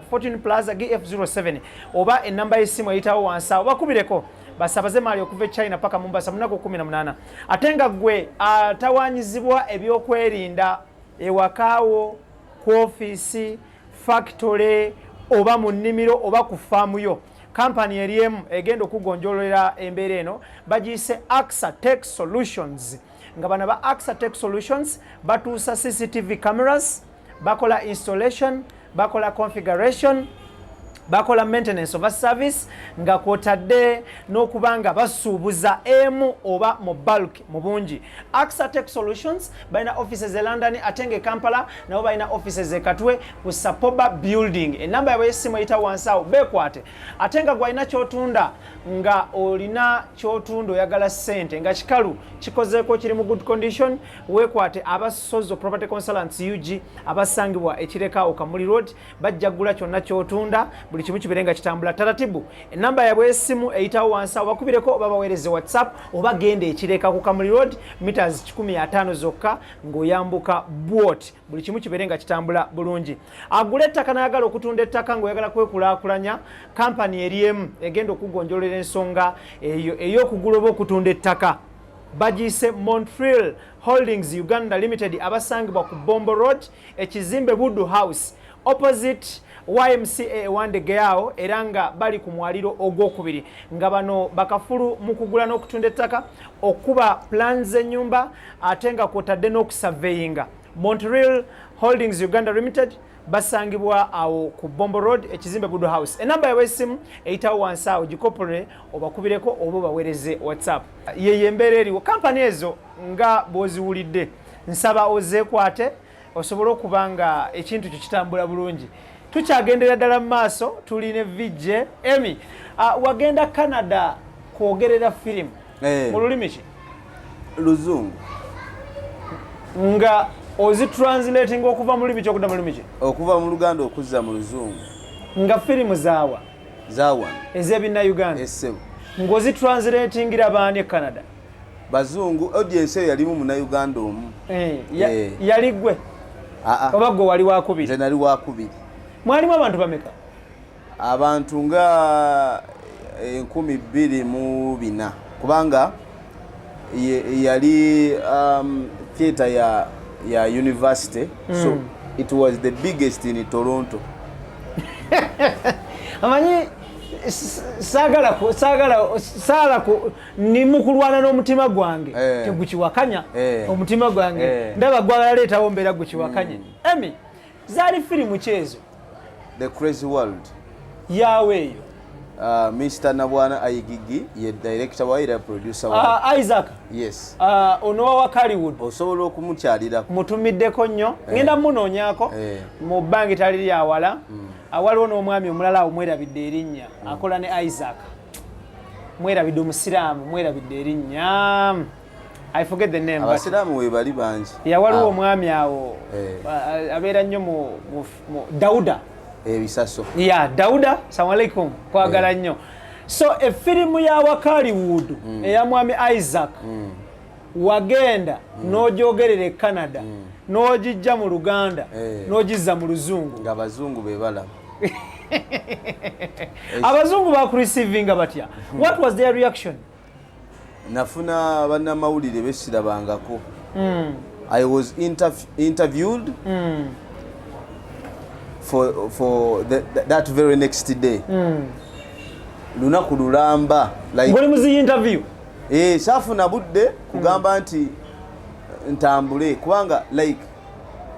Fortune Plaza GF07 oba ennamba y'essimu eyitawo wansi awo bakubireko basabaze mali okuva China paka Mombasa munako 18 ate nga gwe atawanyizibwa ebyokwerinda ewakaawo ku office factory oba mu nnimiro oba ku faamu yo kampani eriemu egenda okugonjolera embeera eno bagiyise AXA Tech Solutions nga bano ba AXA Tech Solutions batuusa CCTV cameras bakola installation bakola configuration bakola maintenance of a service nga kwotadde n'okubanga basuubuza emu oba mu bulk mu bungi. AXA Tech Solutions balina offices e London ate nga Kampala nabo balina offices e Katwe ku Sapoba building. Enamba yaabwe y'essimu eyita wansi awo beekwate ate nga gwalina ky'otunda nga olina ky'otunda oyagala ssente nga kikalu kikozeeko kiri mu good condition weekwate abasozo property consultants UG abasangibwa ekireka Kamuli Road bajja kugula kyonna ky'otunda buli kimu kiberenga kitambula taratibu. Enamba yabwe y'essimu eyitawo wansi awo bakubireko oba baweereze WhatsApp oba genda ekireka ku Kamuli Road meters 15 zokka ng'oyambuka bwot buli kimu kiberenga kitambula bulungi. Agula ettaka n'ayagala okutunda ettaka ng'oyagala kwekulaakulanya kampani eriemu egenda okugonjolera ensonga eyo ey'okugula oba okutunda ettaka bagiyise Montreal Holdings Uganda Limited abasangibwa ku Bombo Road ekizimbe Budu House opposite YMCA Wandegeao era nga bali ku mwaliro ogwokubiri nga bano bakafulu mu kugula n'okutunda ettaka okuba plans ennyumba ate nga kwotadde n'okusurveyinga. Montreal Holdings Uganda Limited basangibwa awo ku Bombo Road ekizimbe Budu House. Enamba yaabwe y'essimu eyitawo wansi awo gikopole obakubireko oba baweereze WhatsApp. Ye embeera eriwo kampani ezo nga bw'oziwulidde nsaba ozeekwate osobole okuba nga ekintu kyo kitambula bulungi. Tukyagendera ddala mu maaso tulina VJ Emi wagenda Canada kwogerera firimu mu lulimi ki? Luzungu. Nga ozitranslating okuva mu lulimi ki okudda mu lulimi ki? Okuva mu Luganda okuzza mu Luzungu. Nga firimu zaawa? Zaawa. Ez'ebinnauganda? Essebo. Ng'ozitranslatingira baani e Canada? Bazungu, audience eyo yalimu Munnayuganda omu. Yali ggwe? Oba ggwe wali wakubiri? Nze nali wakubiri. Mwalimu abantu bameka? Abantu nga 24,000 kubanga yali theatre ya university, so it was the biggest in Toronto. Amanyi saagala nimukulwana n'omutima gwange tegukiwakanya omutima gwange ndaba gwagala leetawo mbeera gukiwakanye. Emi, zaali firimu kyezo? The Crazy World. Yaawe eyo? Mr. Nabwana Ayigigi ye director wayo era producer wayo. Isaac? Yes. Ono wa Hollywood. Osobola okumukyalira. Mutumiddeko nnyo. Ngenda munoonyaako mu bbanga etali lyawala. Waliwo n'omwami omulala omwerabidde erinnya akola ne Isaac. Mwerabidde omusiraamu, mwerabidde erinnya. I forget the name. Abasiraamu we bali bangi. Waliwo omwami awo abeera nnyo mu Dauda. Ebisaso. Dauda, assalamu alaikum. Kwagala nnyo. So effirimu ya Hollywood eya mwami Isaac wagenda n'ogyogerera e Canada n'ogijja mu Luganda n'ogizza mu Luzungu. Nga Abazungu be balaba. Abazungu bakurecevinga batya? What was their reaction? Nafuna bannamawulire besirabangako. I was interviewed for that very next day. Lunaku lulamba like ngoli muzi interview saafuna budde kugamba nti ntambule kubanga like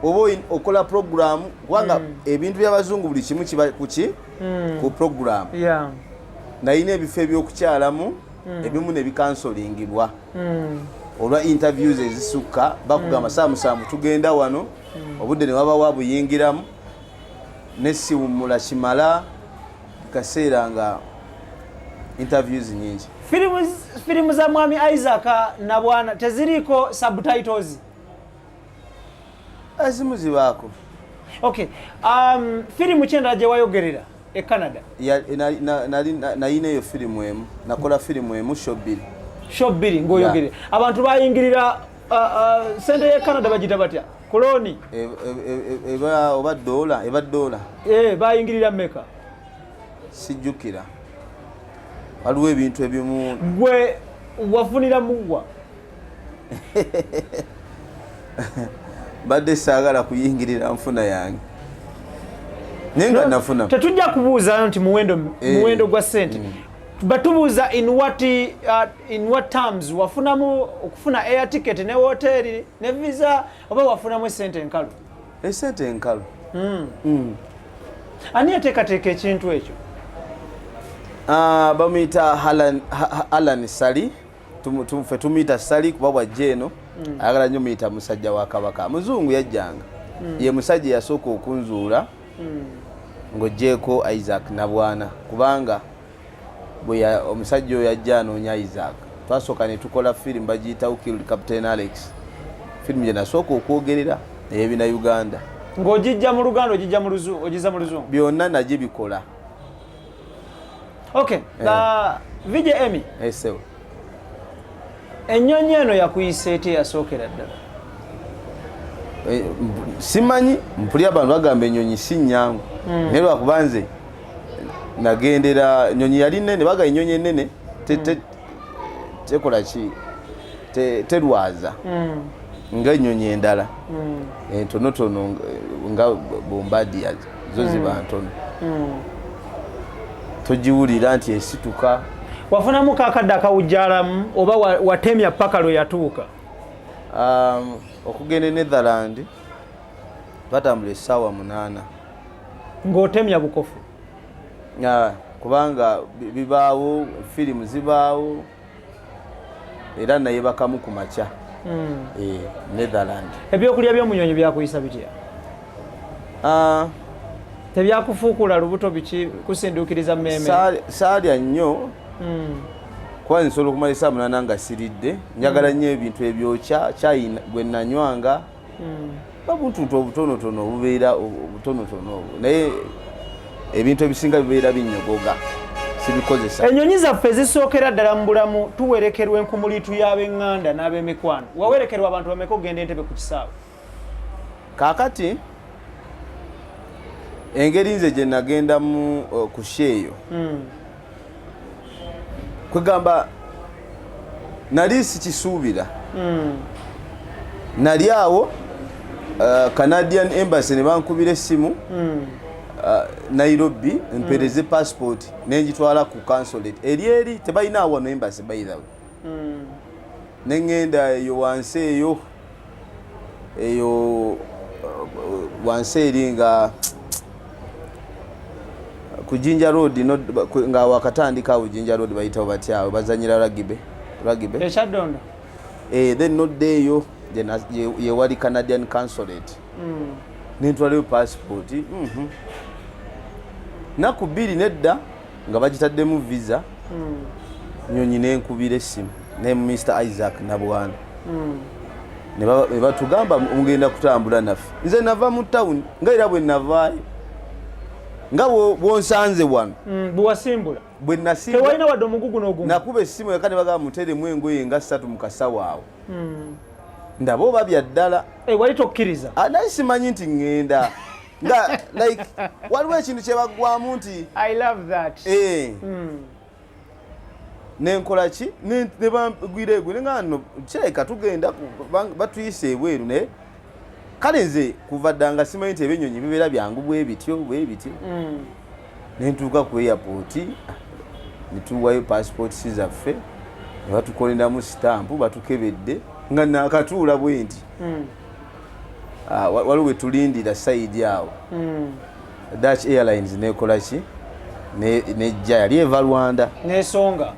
obo okola program kubanga ebintu by'Abazungu buli kimu kiba ku program nayina ebifo ebyokukyalamu ebimu ne bikansolingirwa olwa interviews ezisukka bakugamba saamusaamu tugenda wano obudde ne waba wabuyingiramu nesiwumula kimala kaseera nga interviews nyingi. Firimu za mwami Isaac Nabwana teziriko subtitles? Azimu zibaako. Okay. Firimu kyenda gye wayogerera e Canada? Nayina eyo firimu emu. Nakola firimu emu show bbiri ng'oyogerera. Abantu bayingirira sente ye Canada bagita batya? Koloni? Oba dola. Bayingirira mmeka? Sijjukira. Waliwo ebintu ebimu. Gwe wafunira muwa? Badde saagala kuyingirira nfuna yange. Nenga nafuna. Tetujja kubuuza nti muwendo gwa sente. Batubuuza in what terms wafunamu okufuna air ticket ne hotel ne visa oba wafunamu sente enkalu? Esente enkalu. Ani yateekateeka ekintu ekyo? Bamuyita Alan Sali. Ffe tumuyita Sali kuba bwajja eno ayagala nnyo muyita musajja wa Kabaka. Muzungu yajjanga ye musajja yasooka okunzuula ng'oggyeko Isaac Nabwana kubanga omusajja oyo yajja anoonya Isaac. Twasooka ne tukola firimu bagiyita Who Killed Captain Alex. Firimu gye nasooka okwogerera ey'Ebinnauganda. Ng'ogijja mu Luganda ogijja mu Luzungu? Byonna nagibikola. Okay. VJ Emmy. Esewo. Ennyonyi eno yakuyisa eti yasookera ddala? Simanyi, mpulira abantu bagamba ennyonyi si nnyangu. Naye lwakuba nze nagendera ennyonyi yali nnene, baga ennyonyi ennene tekola ki? Terwaza. Ng'ennyonyi endala. Entonotono nga Bombardier zo ziba ntono. Togiwulira nti esituka. Wafunamu kakadde akawujjalamu oba watemya paka lwe yatuuka? Okugenda Netherland batambula essaawa 8. Ng'otemya bukofu? Kubanga bibaawo, firimu zibaawo era nayebakamu ku makya. Netherland. Ebyokulya by'omunyonyi byakuyisa bitya? Tebyakufuukula lubuto biki kusinduukiriza mmeme? Saalya nnyo kuba nsobola okumala essaawa munaana nga siridde njagala nnyo ebintu ebyokya caayi gwe nanywanga babuntuntu obutonotono obubeera obutonotono naye ebintu ebisinga bibeera binyogoga sibikozesa. Ennyonyi zaffe zisookera ddala mu bulamu tuwerekerwa enkumuliitu y'ab'eŋŋanda n'ab'emikwano. Wawerekerwa abantu bameka okugenda Entebbe ku kisaawe? Kaakati engeri nze gye nagendamu ku sheeyo kwegamba nali sikisuubira nali awo Canadian Embassy ne bankubira essimu Nairobi mpereze passport nenjitwala ku consulate eri tebalina awo no embassy by the way nengenda eyo wansi eyo wansi eri nga ku Jinja Road nga wakatandika awo Jinja Road bayitawo batyawo bazanyira rugby Ekyaddondo then not there eyo ye wali Canadian consulate nentwalayo passport naku 2 nedda nga bagitaddemu visa Nyonyi nenkubira essimu ne Mr. Isaac Nabwana ne batugamba mugenda kutambula naffe nze nava mu town nga era bwe navaayo nga bwonsanze wano bwewasimbula bwe nasimba tewalina wadde omugugu n'ogumu nakuba essimu eka ne bagamba muteremu engoye nga 3 mu kasawo awo ndaba oba bya ddala wali tokkiriza naye simanyi nti ŋŋenda nga like waliwo ekintu kyebaggwamu nti I love that nenkola ki ne bangwira egwe nga nno kirabika tugenda batuyise ebweru naye kale nze kuva ddanga simanyi nti ebyennyonyi bibeera byangu bwe bityo nentuuka ku airport netuwayo passport zaffe ne batukoleramu sitampu batukebedde nga nakatuula bwe nti waliwo we tulindira side awo Dutch Airlines nekola ki nejja yali eva Rwanda nesonga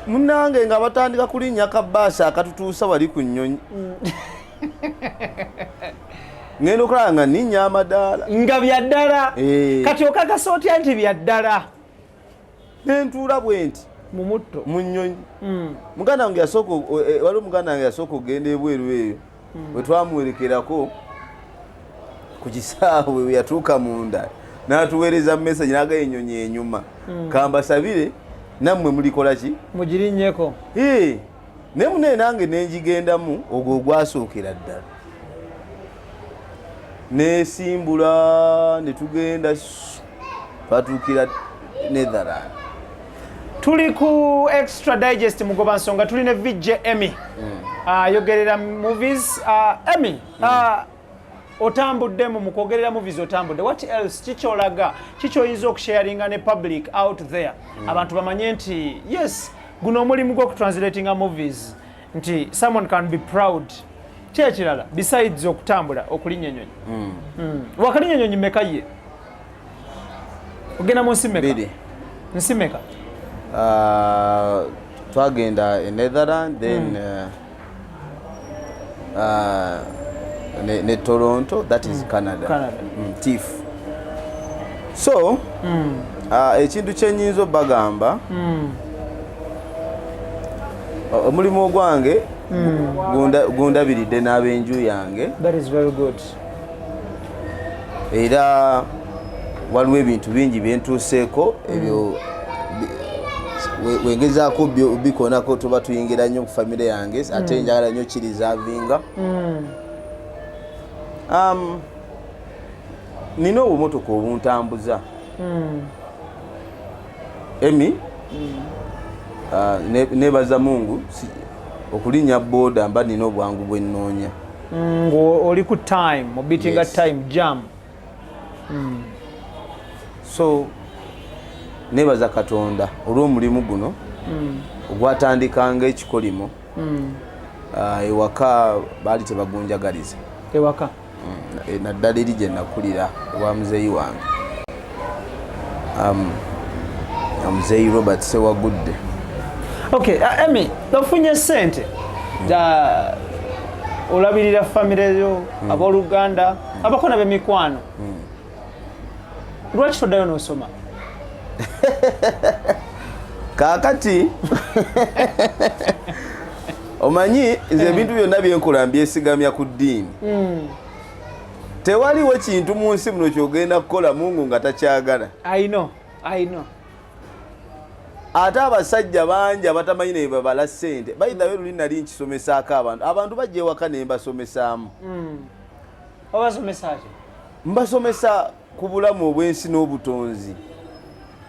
munange nga batandika kulinnya kabaasa akatutuusa wali ku nnyonyi ngenda okulaba nga ninnya amadaala nga byaddala kati okakasa otya nti byaddala nentuula bwe nti mumutto mu nnyonyi muganda wange yasooka waliwo muganda wange yasooka okugenda ebweru eyo bwe twamuwerekerako ku kisaawe we yatuuka munda n'atuweereza message n'agayo ennyonyi enyuma kambasabire nammwe mulikola ki mugirinnyeko naye munaye nange nenjigendamu ogwo ogwasookera ddala nesimbula ne tugenda batuukira Netherland. Tuli ku Extra Digest mugoba nsonga tuli ne VJ Emmy ayogerera movies Emmy otambudde mu kwogerera movies otambudde what else kikyolaga kikyoyinza okusharinga ne public out there abantu bamanye nti yes guno omulimu gw'okutranslatinga movies nti someone can be proud kyekirala besides okutambula okulinnya ennyonyi wakalinnya ennyonyi mmeka ye ogenda mu nsi mmeka nsi mmeka twagenda e Netherlands then ne Toronto that is Canada. TIFF so ekintu kyenyinza bagamba omulimu ogwange gundabiridde n'abenju yange. That is very good. Era waliwo ebintu bingi byentuuseeko ebyo wengezaako bikonako tuba tuyingira nnyo ku famire yange ate njagala nnyo kirizavinga nina obumotoka obuntambuza Emmy nebaza Mungu okulinnya boda mba nina obwangu bwe nnoonya oli ku time obitinga time jam so nebaza Katonda olw'omulimu guno ogwatandikanga ekikolimo ewaka baali tebagunjagaliza ewaka naddala eri gye nakulira ewa muzeeyi wange muzeeyi Robert Sewagudde. Okay, Emmy ofunye ssente olabirira famire yo abooluganda abakona b'emikwano lwaki toddayo n'osoma? Kakati omanyi nze ebintu byonna byenkola mbyesigamya ku ddiini. Tewaliwo kintu mu nsi muno kyogenda kukola Mungu nga takyagala. I know. Ate abasajja bangi abatamanyi ne babala ssente bayitawe luli nali nkisomesaako abantu bajja ewaka ne mbasomesaamu. Obasomesa ki? Mbasomesa ku bulamu obw'ensi n'obutonzi.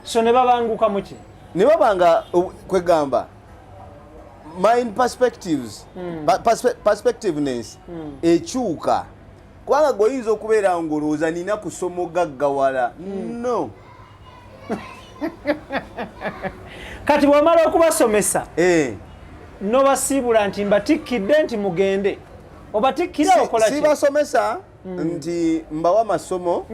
So ne babanguka muki? Ne babanga kwegamba mind perspectives, perspectiveness ekyuka. Kubanga goyinza okubeera ngolooza nina kusoma ogaggawala. No. Kati bw'omala okubasomesa no basiibula nti mbatikkidde nti mugende obatikkira okola ki? Sibasomesa nti mbawa masomo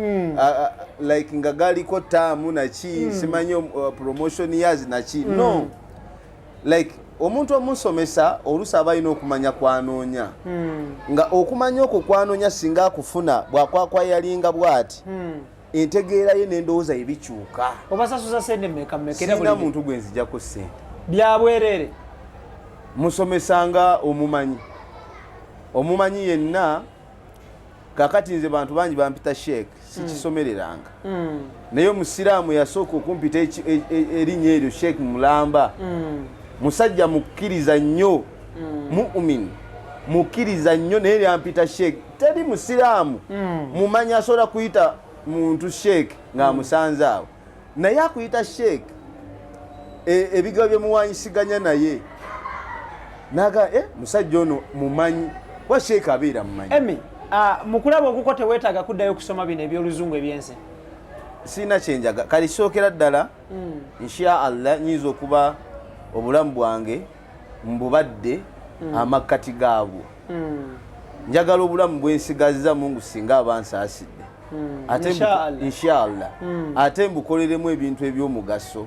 like nga galiko taamu naki simanyi promotion years naki. No, like omuntu omusomesa oluusi aba alina okumanya kwanoonya nga okumanya okwo kwanoonya singa akufuna bwakwayalinga bw'ati entegeera ye n'endowooza ebikyuka. Obasasuza sente mmeka mmeka? Sina muntu gwe nzijjako ssente bya bwereere. Musomesanga omumanyi yenna. Kakati nze bantu bangi bampita sheek sikisomereranga. Naye omusiraamu yasooka okumpita erinnya eryo sheek mulamba. Musajja mukkiriza nnyo, mu'min mukkiriza nnyo, naye yampita sheek. Teri musiraamu mumanyi asobola kuyita muntu sheek ng'amusanze awo, naye akuyita sheek ebigabo bye muwanyisiganya naye naga musajja ono mumanyi wa sheek abeera mumanyi. Mukulaba okuko teweetaaga kuddayo kusoma bino ebyoluzungu ebyensi. Sina kyenjaga kali kisookera ddala insha Allah nyinza okuba obulamu bwange mbubadde amakkati gaabwo. Njagala obulamu bwensigazza Mungu singa abansaasidde. Insha Allah ate mbukoleremu ebintu eby'omugaso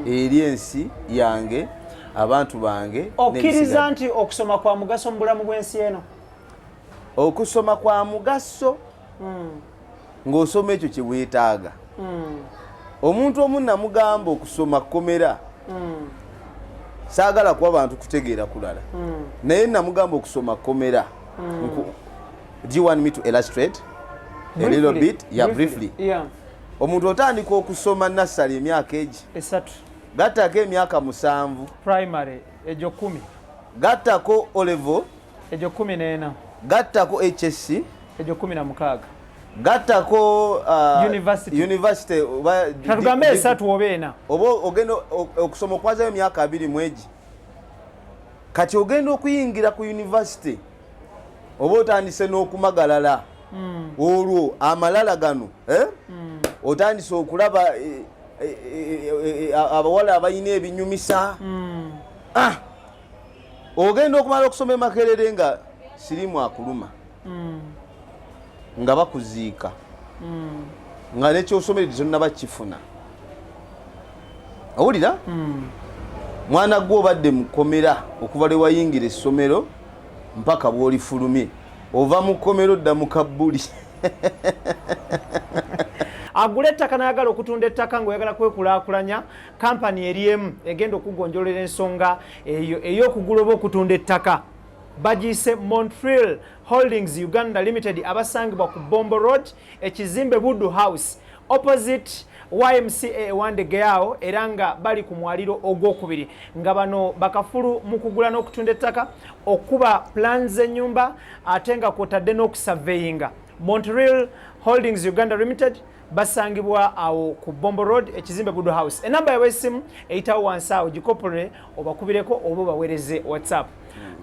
eri ensi yange, abantu bange. Okkiriza nti okusoma kwa mugaso mu bulamu bw'ensi eno? Okusoma kwa mugaso ng'osoma ekyo kye weetaaga. Omuntu omu namugamba okusoma komera. Saagala kuba bantu kutegeera kulala. Naye namugamba okusoma komera. Do you want me to illustrate a little bit? Briefly. Omuntu otandika okusoma nassali emyaka egi 3, gattako emyaka 7, primary egyo 10, gattako O level egyo 14, gattako HSC egyo 16, gattako university katugambe 3 oba 4. oba ogenda okusoma okwazayo emyaka 2 mwegi. Kati ogenda okuyingira ku university oba otandise n'okumagalala olwo amalala gano otandise okulaba abawala abalina ebinyumisa. Ogenda okumala okusoma Makerere nga sirimu akuluma nga bakuziika nga nekyosomeredde tonnaba kifuna. Owulira? Mwana gwe obadde mukomera okuva lwe wayingira essomero mpaka bw'olifulumye, ova mu kkomero dda mu kabbuli. Agula ettaka n'ayagala okutunda ettaka ng'oyagala kwekulaakulanya, kampani eri emu egenda okugonjolera ensonga eyo ey'okugula oba okutunda ettaka. Bagiyise Montreal Holdings Uganda Limited, abasangibwa ku Bombo Road, ekizimbe Buddu House opposite YMCA Wandegeyao, era nga bali ku mwaliro ogwokubiri. Nga bano bakafulu mu kugula n'okutunda ettaka, okuba plans z'ennyumba ate nga kwotadde n'okusurveyinga. Montreal Holdings Uganda Limited basangibwa awo ku Bombo Road, ekizimbe Buddu House. Enamba y'essimu eyitawo wansi awo gikopole obakubireko oba baweereze WhatsApp.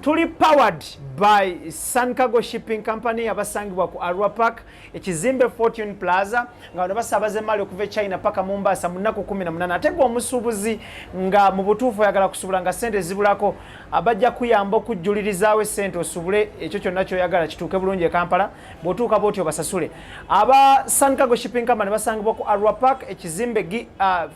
Tuli powered by Sankago Shipping Company, abasangibwa ku Arua Park, ekizimbe Fortune Plaza, nga bano basaabaza emali okuva China paka Mombasa mu nnaku 18. Ate gwe omusuubuzi nga mu butuufu oyagala kusuubula nga ssente zibulako, abajja kuyamba okujjulirizaawo essente osubule ekyo kyonna ky'oyagala kituuke bulungi e Kampala, bw'otuuka bw'otyo basasule. Aba Sankago Shipping Company basangibwa ku Arua Park, ekizimbe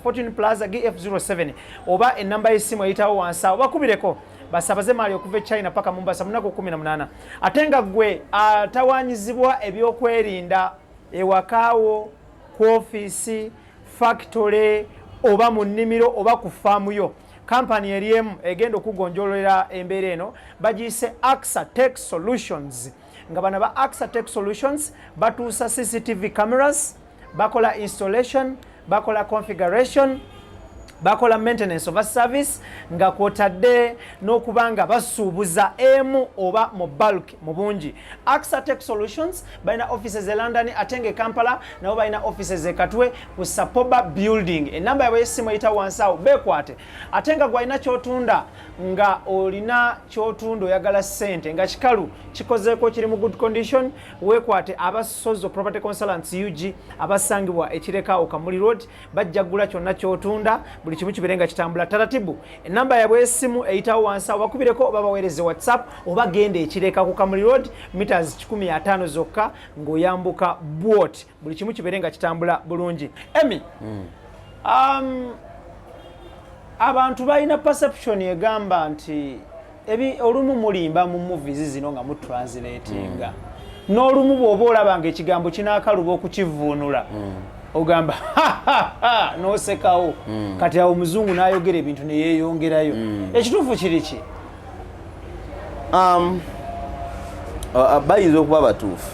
Fortune Plaza GF07, oba ennamba y'essimu eyitawo wansi awo bakubireko basabaze mali okuva China paka Mombasa mu nnaku 18. Ate nga gwe atawanyizibwa ebyokwerinda ewakaawo, ku ofiisi, factory, oba mu nnimiro oba ku faamu yo. Kampani eriemu egenda okugonjolera embeera eno bagiyise AXA Tech Solutions. Nga bano ba AXA Tech Solutions batuusa CCTV cameras, bakola installation, bakola configuration, bakola maintenance of a service, nga kwotadde n'okubanga basuubuza emu oba mu bulk mu bungi. AXA Tech Solutions balina offices e London ate nga Kampala nabo balina offices e Katwe ku Sapoba building. Enamba yaabwe y'essimu eyita wansi awo beekwate. Ate nga gwalina ky'otunda nga olina ky'otunda oyagala ssente nga kikalu kikozeeko kiri mu good condition, weekwate aba Sozo Property Consultants UG abasangibwa ekireka Kamuli Road bajja kugula kyonna ky'otunda buli kimu kibeere nga kitambula taratibu. Enamba yaabwe y'essimu eyitawo wansi awo bakubireko oba baweereze WhatsApp oba genda ekireka ku Kamuli Road meters 150 zokka ng'oyambuka bwot buli kimu kibeere nga kitambula bulungi. Emi, abantu balina perception egamba nti olumu mulimba mu movies zino nga mutranslatinga n'olumu bw'oba olaba nga ekigambo kinaakaluba okukivuunula ogamba n'osekawo kati awo omuzungu n'ayogera ebintu ne yeeyongerayo. Ekituufu kiri ki? Bayinza okuba batuufu.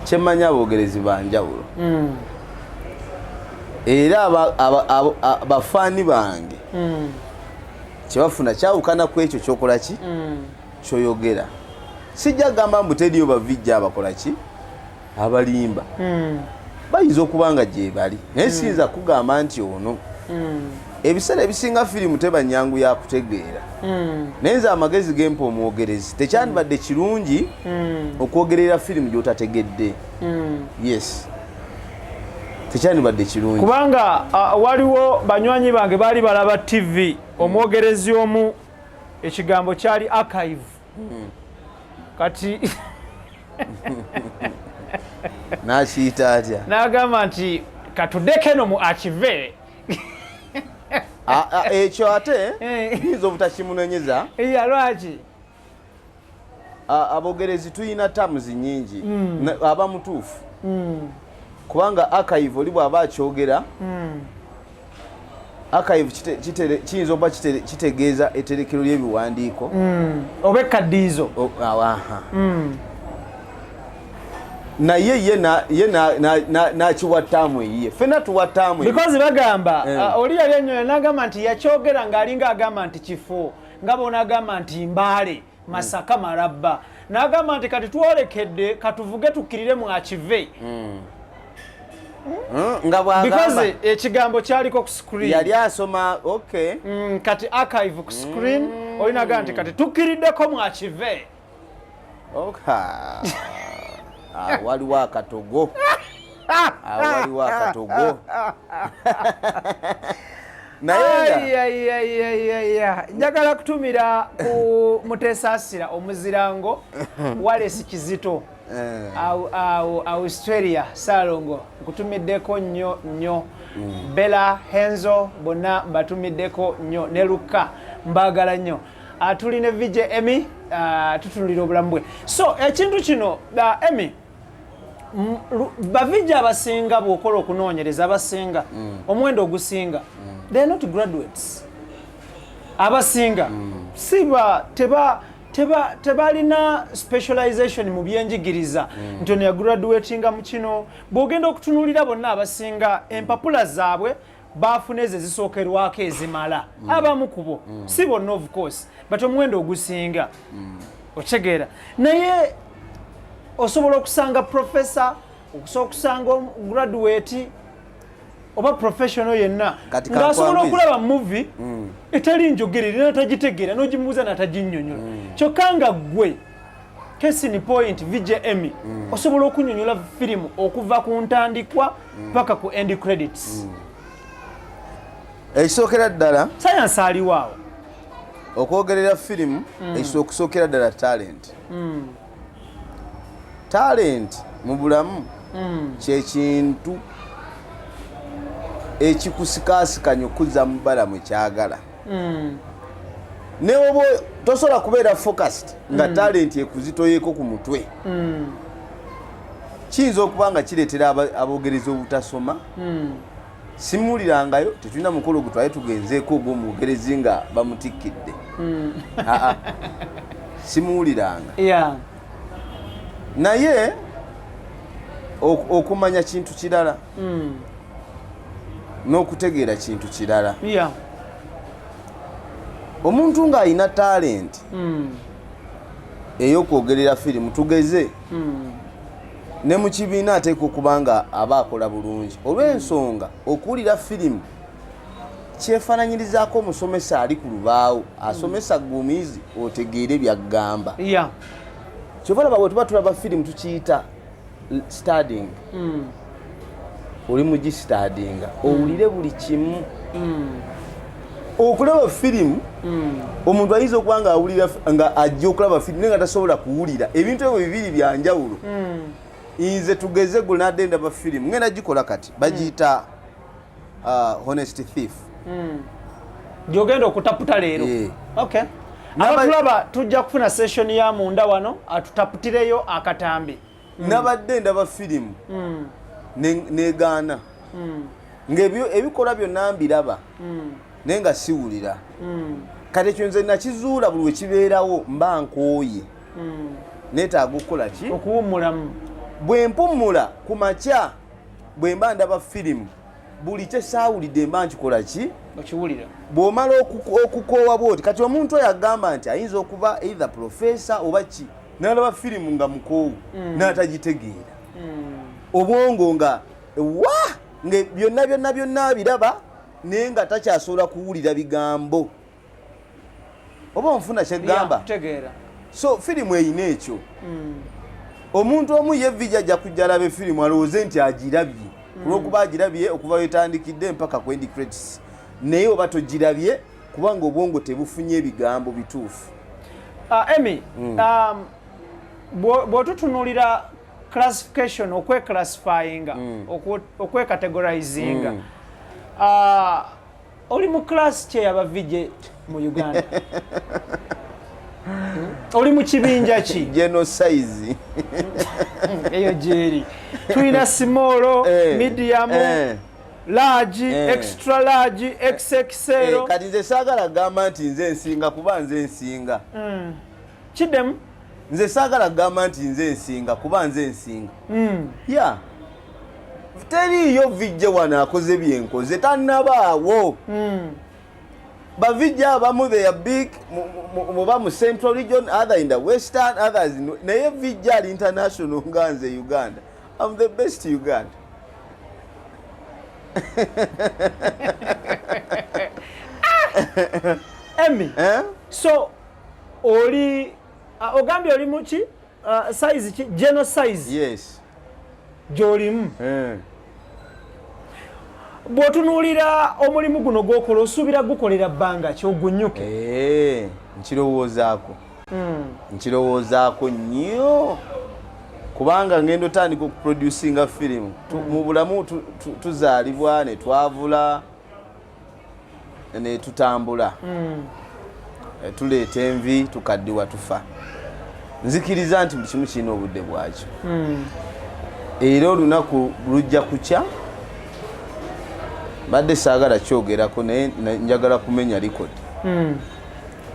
Kyemmanyi abogerezi banjawulo. Era abafaani bange kyebafuna kyawukana ku ekyo kyokola ki kyoyogera. Sijja gamba mbu teriyo bavijja abakola ki abalimba. Bayinza okuba nga gye bali naye siyinza kugamba nti ono. Ebiseera ebisinga firimu teba nnyangu ya kutegeera. Naye nze amagezi gempa omwogerezi tekyandibadde kirungi okwogerera firimu gy'otategedde. Yes, tekyandibadde kirungi kubanga waliwo banywanyi bange baali balaba TV omwogerezi omu ekigambo kyali archive kati nakiyita atya n'agamba nti katuddeko no mu archive. Ekyo ate yinza obutakimunenyeza. Lwaki? Abogerezi tuyina terms nyingi aba mutuufu kubanga archive oli bw'aba akyogera archive kiyinza okuba kitegeeza etterekero ly'ebiwandiiko oba ekkaddiizo. Naye ye n'akiwa ttaamu eyiye ffenna tuwa ttaamu because bagamba oli yali ennyonyo n'agamba nti yakyogera ng'alinga agamba nti kifo nga bona agamba nti Mbaale Masaka Marabba n'agamba nti kati twolekedde katuvuge tukkirire mu archive nga bw'agamba because ekigambo kyaliko ku screen yali asoma okay kati archive ku screen olina agamba nti kati tukkiriddeko mu archive. Waliwo akatogo. Waliwo akatogo. Naye njagala kutumira ku Mutesaasira omuzirango Wallace Kizito Australia Salongo nkutumiddeko nnyo Bella Henzo bonna mbatumiddeko nnyo ne Luka mbagala nnyo. Tulina VJ Emmy tutulira obulamu bwe. So ekintu kino Emmy bavijja abasinga bw'okola okunoonyereza abasinga omuwendo ogusinga they are not graduates. Abasinga siba tebalina specialization mu byenjigiriza nti ono yagraduatinga mu kino. Bw'ogenda okutunuulira bonna abasinga empapula zaabwe bafuna ezo ezisookerwako ezimala abamu kubo si bonna of course but omuwendo ogusinga okitegeera. Naye osobola okusanga professor okusobola okusanga graduate oba professional yenna ng'asobola okulaba movie etali njogerere natagitegeera n'ogimubuuza nataginnyonnyola kyokka nga ggwe case in point VJ Emmy osobola okunnyonnyola firimu okuva ku ntandikwa paka ku end credits. Ekisookera ddala science aliwaawo okwogerera firimu okusookera ddala talent. Talent mu bulamu kyekintu ekikusikaasikanya okuzza mu bbala mwe kyagala. Ne oba tosobola kubeera focused nga talent ekuzitoyeeko ku mutwe. Kiyinza okuba nga kireetera abogerezi obutasoma simulirangayo tetulina mukolo gutwaye tugenzeeko ogw'omubugerezi nga bamutikidde simuwuliranga naye okumanya kintu kirala n'okutegeera kintu kirala omuntu ng'alina talenti ey'okwogerera firimu tugeze ne mu kibiina ateeka okuba nga aba akola bulungi olw'ensonga okuwulira firimu kyefaananyirizaako omusomesa ali ku lubaawo asomesa ggumiizi otegeere byagamba kyova laba bwe tuba tulaba firimu tukiyita studying oli mu gistadinga owulire buli kimu okulaba firimu omuntu ayinza okuba nga awulira nga ajja okulaba firimu naye nga tasobola kuwulira ebintu ebyo bibiri byanjawulo nze tugeze gwe nadde ndaba firimu ngenda gikola kati bagiyita honest thief gyogenda okutaputa leero abatulaba tujja kufuna session ya munda wano atutaputireyo akatambi nabadde ndaba firimu negaana ngaebikola byonna mbiraba naye nga siwulira kati ekyo nze nakizuula buli wekibeerawo mba nkooye neetaaga okukola ki okuwummulamu bwe mpummula ku makya bwe mba ndaba firimu buli kyesaawulidde mba nkikola ki okiwulira bw'omala okukoowa bwoti kati omuntu oyo agamba nti ayinza okuba either profesa oba ki nalaba firimu nga mukoowu n'atagitegeera obwongo nga nga byonna biraba naye nga takyasobola kuwulira bigambo oba onfuna kyegamba so firimu eyina ekyo omuntu omu ye vijja ajja kujja alaba firimu alowooze nti agirabye olwokuba agirabye okuva wetandikidde mpaka ku end credits naye oba togirabye kubanga obwongo tebufunye ebigambo bituufu. Emi, bw'otutunuulira classification okweclassifyinga okwecategorizinga oli mu class kye abavije mu Uganda oli mu kibinja ki genocide eyo jeri tulina small medium large extra large XXL kati nze saagala gamba nti nze nsinga kuba nze nsinga kidem nze saagala gamba nti nze nsinga kuba nze nsinga ya teriyo vijje wano akoze byenkoze tannabaawo bavijja abamu they are big muba mu central region, other in the western, others in naye vijja ali international nga nze Uganda. I'm the best Uganda. Emi, so oli ogambye oli muki size ki general size? Yes. Jolimu. Bw'otunuulira omulimu guno gw'okola osuubira gukolera bbanga ki ogunnyuke? Nkirowoozaako nnyo kubanga ngendo tandika okuproducinga firimu mu bulamu tuzaalibwa ne twavula ne tutambula tuleeta envi tukaddiwa tufa. Nzikiriza nti buli kimu kirina obudde bwakyo era olunaku lujja kukya badde saagala kyogerako naye njagala kumenya likodi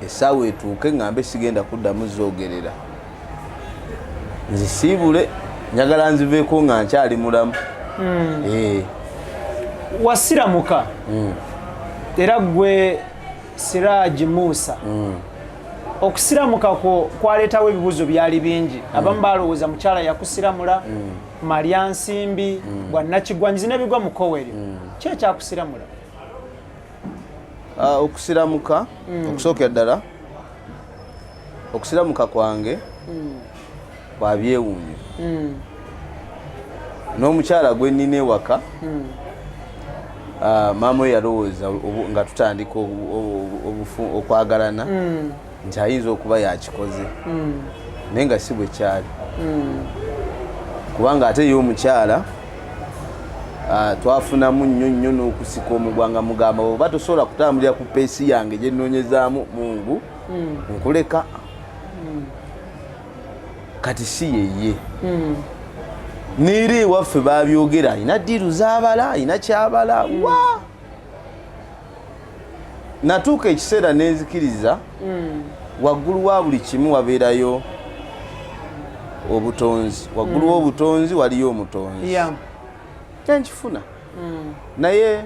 essaawa etuuke ngambe sigenda kuddamu zoogerera nzisiibule njagala nziveeko nga nkyali mulamu. Wasiramuka era gwe Siraj Musa okusiramuka kwaleetawo ebibuuzo byali bingi. Abamu balowooza mukyala yakusiramula Maria Nsimbi bwannakigwanyizi n'ebigwa mu Koweri ki ekyakusiramula? Okusiramuka okusookera ddala okusiramuka kwange kwabyewuunyo n'omukyala gwe nnina ewaka maama we yalowooza nga tutandika okwagalana nti ayinza okuba yakikoze naye nga si bwe kyali kubanga ate ye omukyala twafunamu nnyo n'okusika omugwanga mugamba oba tosobola kutambulira ku peesi yange gye nnoonyezaamu Mungu nkuleka kati si yeye niri waffe babyogera ina diru zabala ina kyabala wa natuuka ekiseera nenzikiriza waggulu wa buli kimu wabeerayo obutonzi waggulu w'obutonzi waliyo omutonzi kyenkifuna naye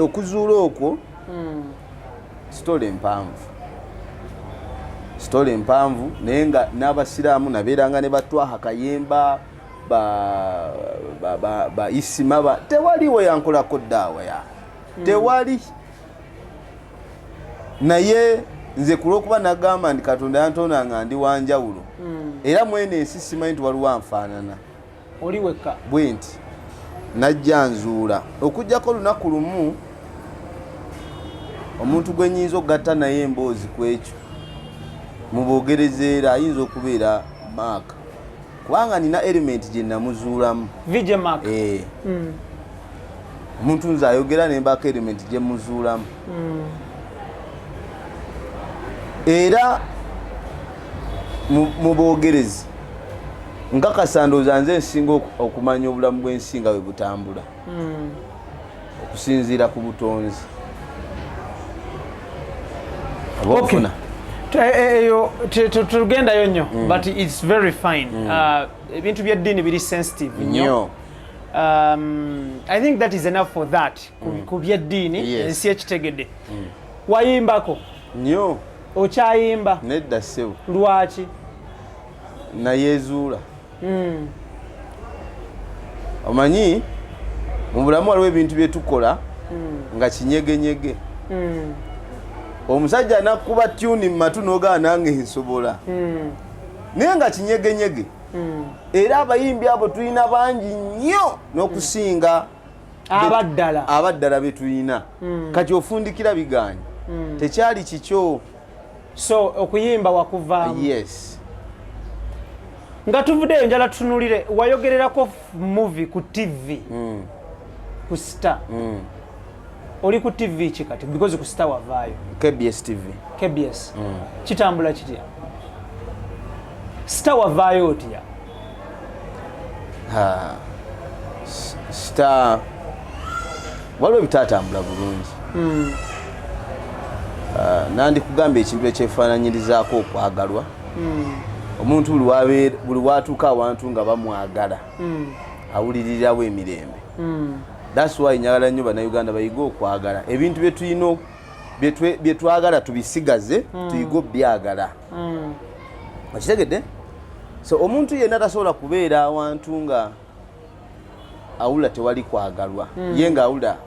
okuzuula okwo sitole empanvu naye nga n'abasiraamu nabeeranga ne batwaha kayemba ba isima tewaliwo yankolako ddaawa ya tewali naye nze kulwokuba nagamba nti Katonda yantonanga ndi wanjawulo era mwene ensi simanyi nti waliwo anfaanana oli wekka bwe nti najja nzuula okujjako olunaku lumu omuntu gwe nnyinza okugatta naye emboozi ku ekyo mu Boogereza era ayinza okubeera Mark kubanga nina element gye namuzuulamu VJ Mark omuntu nze ayogera nembaako element gye muzuulamu era mu Boogereza nkakasa ndowooza nze nsinga okumanya obulamu bw'ensi nga bwe butambula okusinziira ku butonzi obofuna eyo tugendayo nnyo but it's very fine ebintu by'eddiini biri sensitive nnyo I think that is enough for that ku by'eddiini ensi ekitegedde wayimbako nnyo okyayimba nedda ssebo lwaki nayezuula omanyi mu bulamu waliwo ebintu bye tukola nga kinyegenyege omusajja nakuba tyuni mu matu n'ogaa nange nsobola naye nga kinyegenyege era abayimbi abo tulina bangi nnyo n'okusinga abaddala be tulina kati ofundikira biganye tekyali kikyo so okuyimba wakuvaamu yes nga tuvuddeyo njala tutunulire wayogererako movie ku TV ku Star oli ku TV ki kati because ku Star wavaayo KBS TV KBS kitambula kitya Star wavaayo otya Star waliwo bitatambula bulungi nandi kugamba ekintu ekyefaananyirizaako okwagalwa omuntu buli watuuka awantu nga bamwagala awulirirawo emirembe that's why njagala nnyo bannayuganda bayiga okwagala ebintu byetulina byetwagala tubisigaze tuyiga obyagala okitegedde so omuntu yenna tasobola kubeera awantu nga awula tewali kwagalwa ye nga awula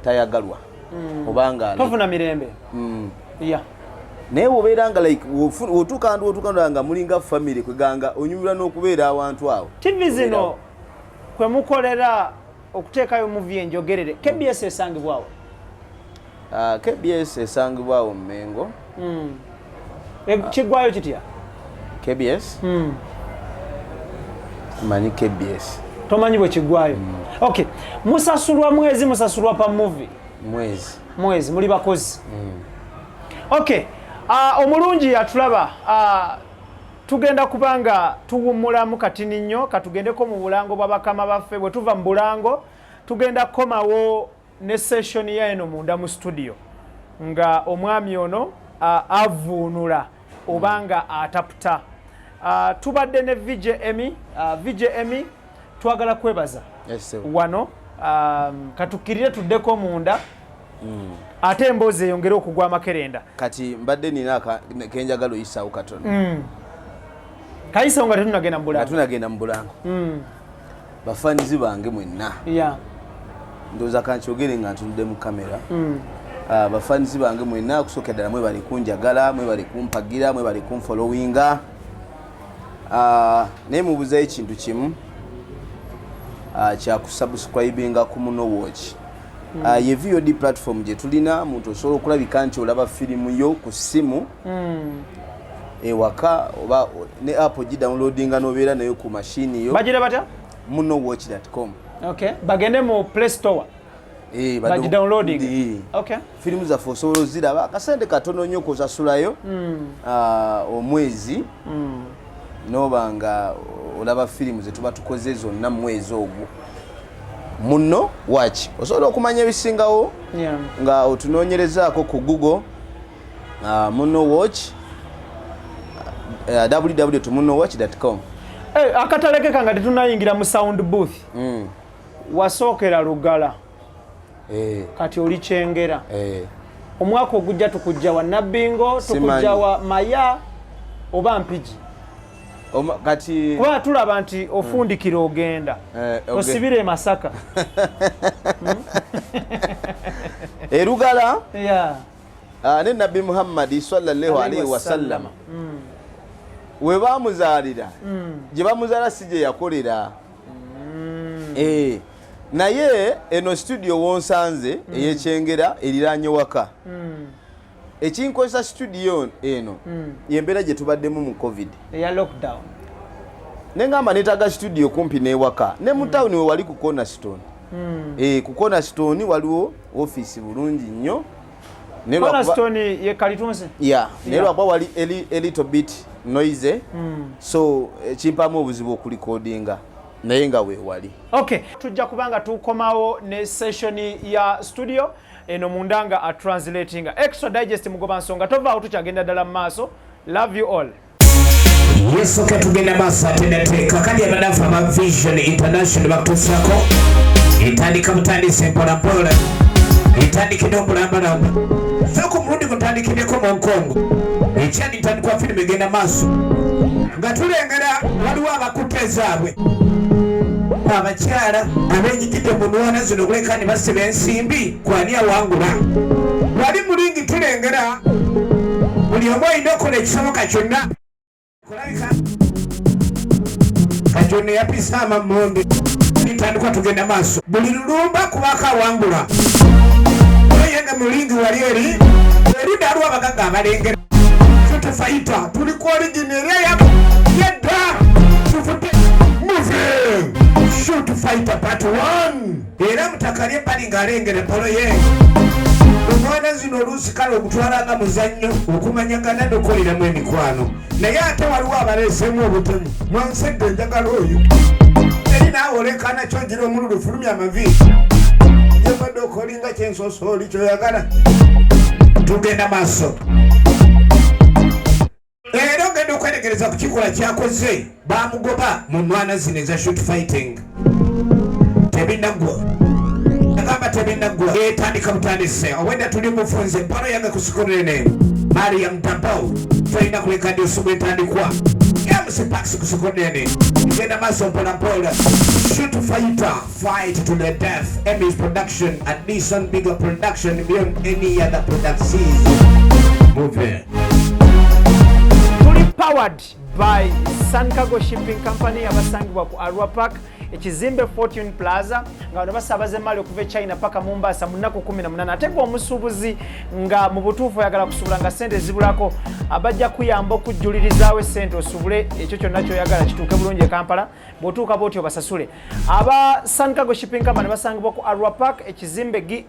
tayagalwa obanga tofuna mirembe yeah naye wobeera nga like otuuka nga mulinga family kweganga onyumirwa n'okubeera awantu awo TV zino kwe mukolera okuteekayo movie enjogerere KBS esangibwawo KBS esangibwawo Mmengo kiggwayo kitya KBS manyi KBS tomanyi bwe kiggwayo okay musasulwa mwezi musasulwa pa movie mwezi muli bakozi okay omulungi atulaba tugenda kubanga tuwummulamu katini nnyo katugendeko mu bulango bwa bakama baffe bwe tuva mu bulango tugenda kukomawo ne session yaeno munda mu studio nga omwami ono avuunula obanga ataputa tubadde ne VJ Emmy twagala kwebaza wano katukirire tuddeko munda ate emboozi eyongere okugwa amakerenda kati mbadde nina kenjagala oyisaawo katono kayisawo nga tetunagenda mu bulango bafanizi bange mwenna ndowooza kankyogere nga ntunudde mu kamera bafanizi bange mwenna kusooka ddala mwe bali kunjagala mwe bali kumpagira mwe bali kunfollowinga naye mubuzayo ekintu kimu kyakusubscribinga ku Muno Watch ye VOD platform gye tulina muntu osobola okulabika nti olaba firimu yo ku ssimu ewaka oba ne app gidownloadinga n'obeera nayo ku mashini yo bagira batya munowatch.com okay bagende mu Play Store bagidownloading okay firimu zaffe osobola oziraba akasente katono nnyo kozasulayo omwezi noba nga olaba firimu ze tuba tukoze zonna mu mwezi ogwo muno watch osobola okumanya ebisingawo nga otunoonyerezaako ku Google muno watch www.munowatch.com. Akataleke kanga tetunayingira mu sound booth wasookera Lugala kati oli Kyengera omwaka ogujja tukujja wa Nabbingo tukujja wa Maya oba Mpigi kati kuba tulaba nti ofundikira ogenda osibire Masaka Lugala ne Nabbi Muhammad sallallahu alaihi wasallam we bamuzaalira gye bamuzaala si gye yakolera naye eno studio wonsanze ey'Ekyengera eriraanye waka ekinkozesa studio eno yembeera gye tubaddemu mu covid eya lockdown nengamba netaga studio kumpi n'ewaka ne mu town we wali ku Cornerstone ku Cornerstone waliwo office bulungi nnyo Cornerstone ye Kalitunse naye lwakwa wali a little bit noise so kimpamu obuzibu okulikodinga naye nga weewali tujja kubanga tukomawo ne session ya studio eno mundanga a translating extra digest mugoba nsonga tovaawo tukyagenda ddala mu maaso. Love you all. Yes, tugenda maaso atendateeka kali abadafu aba Vision International bakutuusako etandika butandise mpolampola etandikidde omulambalamba sooka omulundi gutandikiddeko mu Nkongo ekyandi ntandikwa firimu egenda maaso nga tulengera waliwo abakutte ezaabwe abakyala abenyigidde mu nwana zino okuleka ne basiba ensimbi kwani awangula wali mulingi tulengera buli omu alina okola ekisoboka kyonna kulabika kajone yapisa amammonde nitandikwa tugenda maaso buli lulumba kubaka awangula oyenga mulingi wali eri erudda aliwo abagagga abalengera tutufaita tuli ku original yedda tufute moving shoot fighter part 1 era mutakalye pali ng'alengera polo ye omwana zino oluusi kale okutwalanga muzannyo okumanyagana n'okoleramu emikwano naye ate waliwo abaleeseemu obutemu mwansedde enjagala oyo eri naawe olekana kyogira omululu fulumya amaviiri yebadde okolinga kyensosooli kyoyagala tugenda maaso era ogenda okweregereza ku kikola kyakoze bamugoba mu nwana zino eza shoot fighting tebinaggwa agamba tebinaggwa etandika butandise owenda tuli mufunze mpano yange ku sikonene Mariam Dabau tulina kuleka ndi osubu etandikwa MC ku sikonene genda maaso mpolampola shoot fighter fight to the death Emmy's production and Nissan bigger production beyond any other productions move powered by Sankago Shipping Company abasangibwa ku Arua Park ekizimbe Fortune Plaza nga bano basabaze mali okuva China paka Mombasa mu nnaku 18 ate gwe omusuubuzi nga mu butuufu oyagala kusuubula nga sente zibulako abajja kuyamba okujjulirizaawo sente osuubule ekyo kyonna kyoyagala kituuke bulungi e Kampala bw'otuuka bw'otyo basasule aba Sankago Shipping Company basangibwa ku Arua Park ekizimbe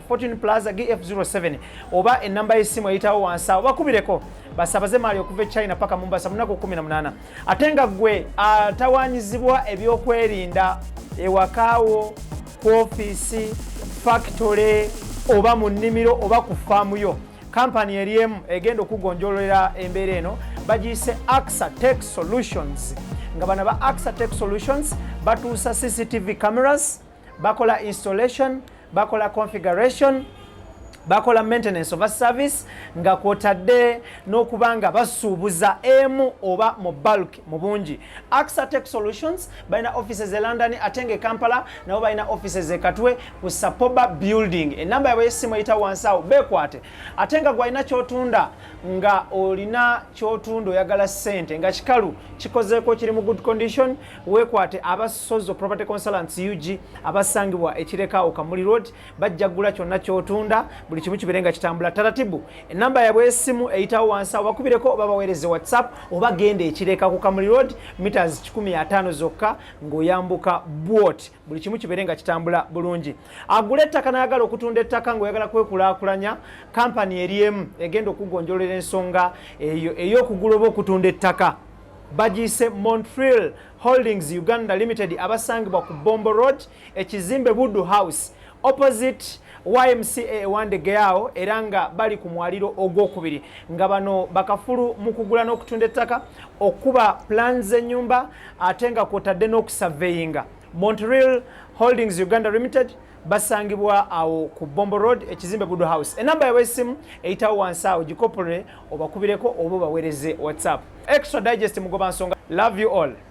Fortune Plaza GF07 oba ennamba y'essimu eyitawo wansi awo bakubireko basabaze mali okuva China paka Mombasa mu nnaku 18 ate nga gwe atawaanyizibwa ebyokwerinda ewakaawo ku ofiisi factory oba mu nnimiro oba ku faamu yo kampani eriemu egenda okugonjolera embeera eno bagiyise AXA Tech Solutions nga bano ba AXA Tech Solutions batuusa CCTV cameras bakola installation bakola configuration bakola maintenance of a service nga kwotadde n'okubanga basuubuza emu oba mu bulk mu bungi. AXA Tech Solutions balina offices e London ate nga Kampala nabo balina offices e Katwe ku Sapoba building. Enamba yaabwe y'essimu eyita wansi awo beekwate ate nga gwalina kyotunda nga olina kyotunda oyagala ssente nga kikalu kikozeeko kiri mu good condition weekwate abasozo property consultants UG abasangibwa ekireka Kamuli Road bajja gula kyonna kyotunda buli kimu kiberenga kitambula taratibu. Enamba yaabwe y'essimu eyitawo wansi awo bakubireko oba baweereze WhatsApp oba genda ekireka ku Kamuli Road meters 15 zokka ng'oyambuka bwot buli kimu kiberenga kitambula bulungi. Agula ettaka n'ayagala okutunda ettaka ng'oyagala kwekulaakulanya kampani eriemu egenda okugonjolera ensonga eyo ey'okugula oba okutunda ettaka bagiyise Montreal Holdings Uganda Limited abasangibwa ku Bombo Road ekizimbe Budu House opposite YMCA Wandegeyao era nga bali ku mwaliro ogwokubiri nga bano bakafulu mu kugula n'okutunda ettaka okuba plans z'ennyumba ate nga kwotadde n'okusurveyinga. Montreal Holdings Uganda Limited basangibwa awo ku Bombo Road ekizimbe Budu House. Enamba yawe simu eyitawo wansi awo gikopole obakubireko oba baweereze WhatsApp. Extra Digest Mugoba Nsonga. Love you all.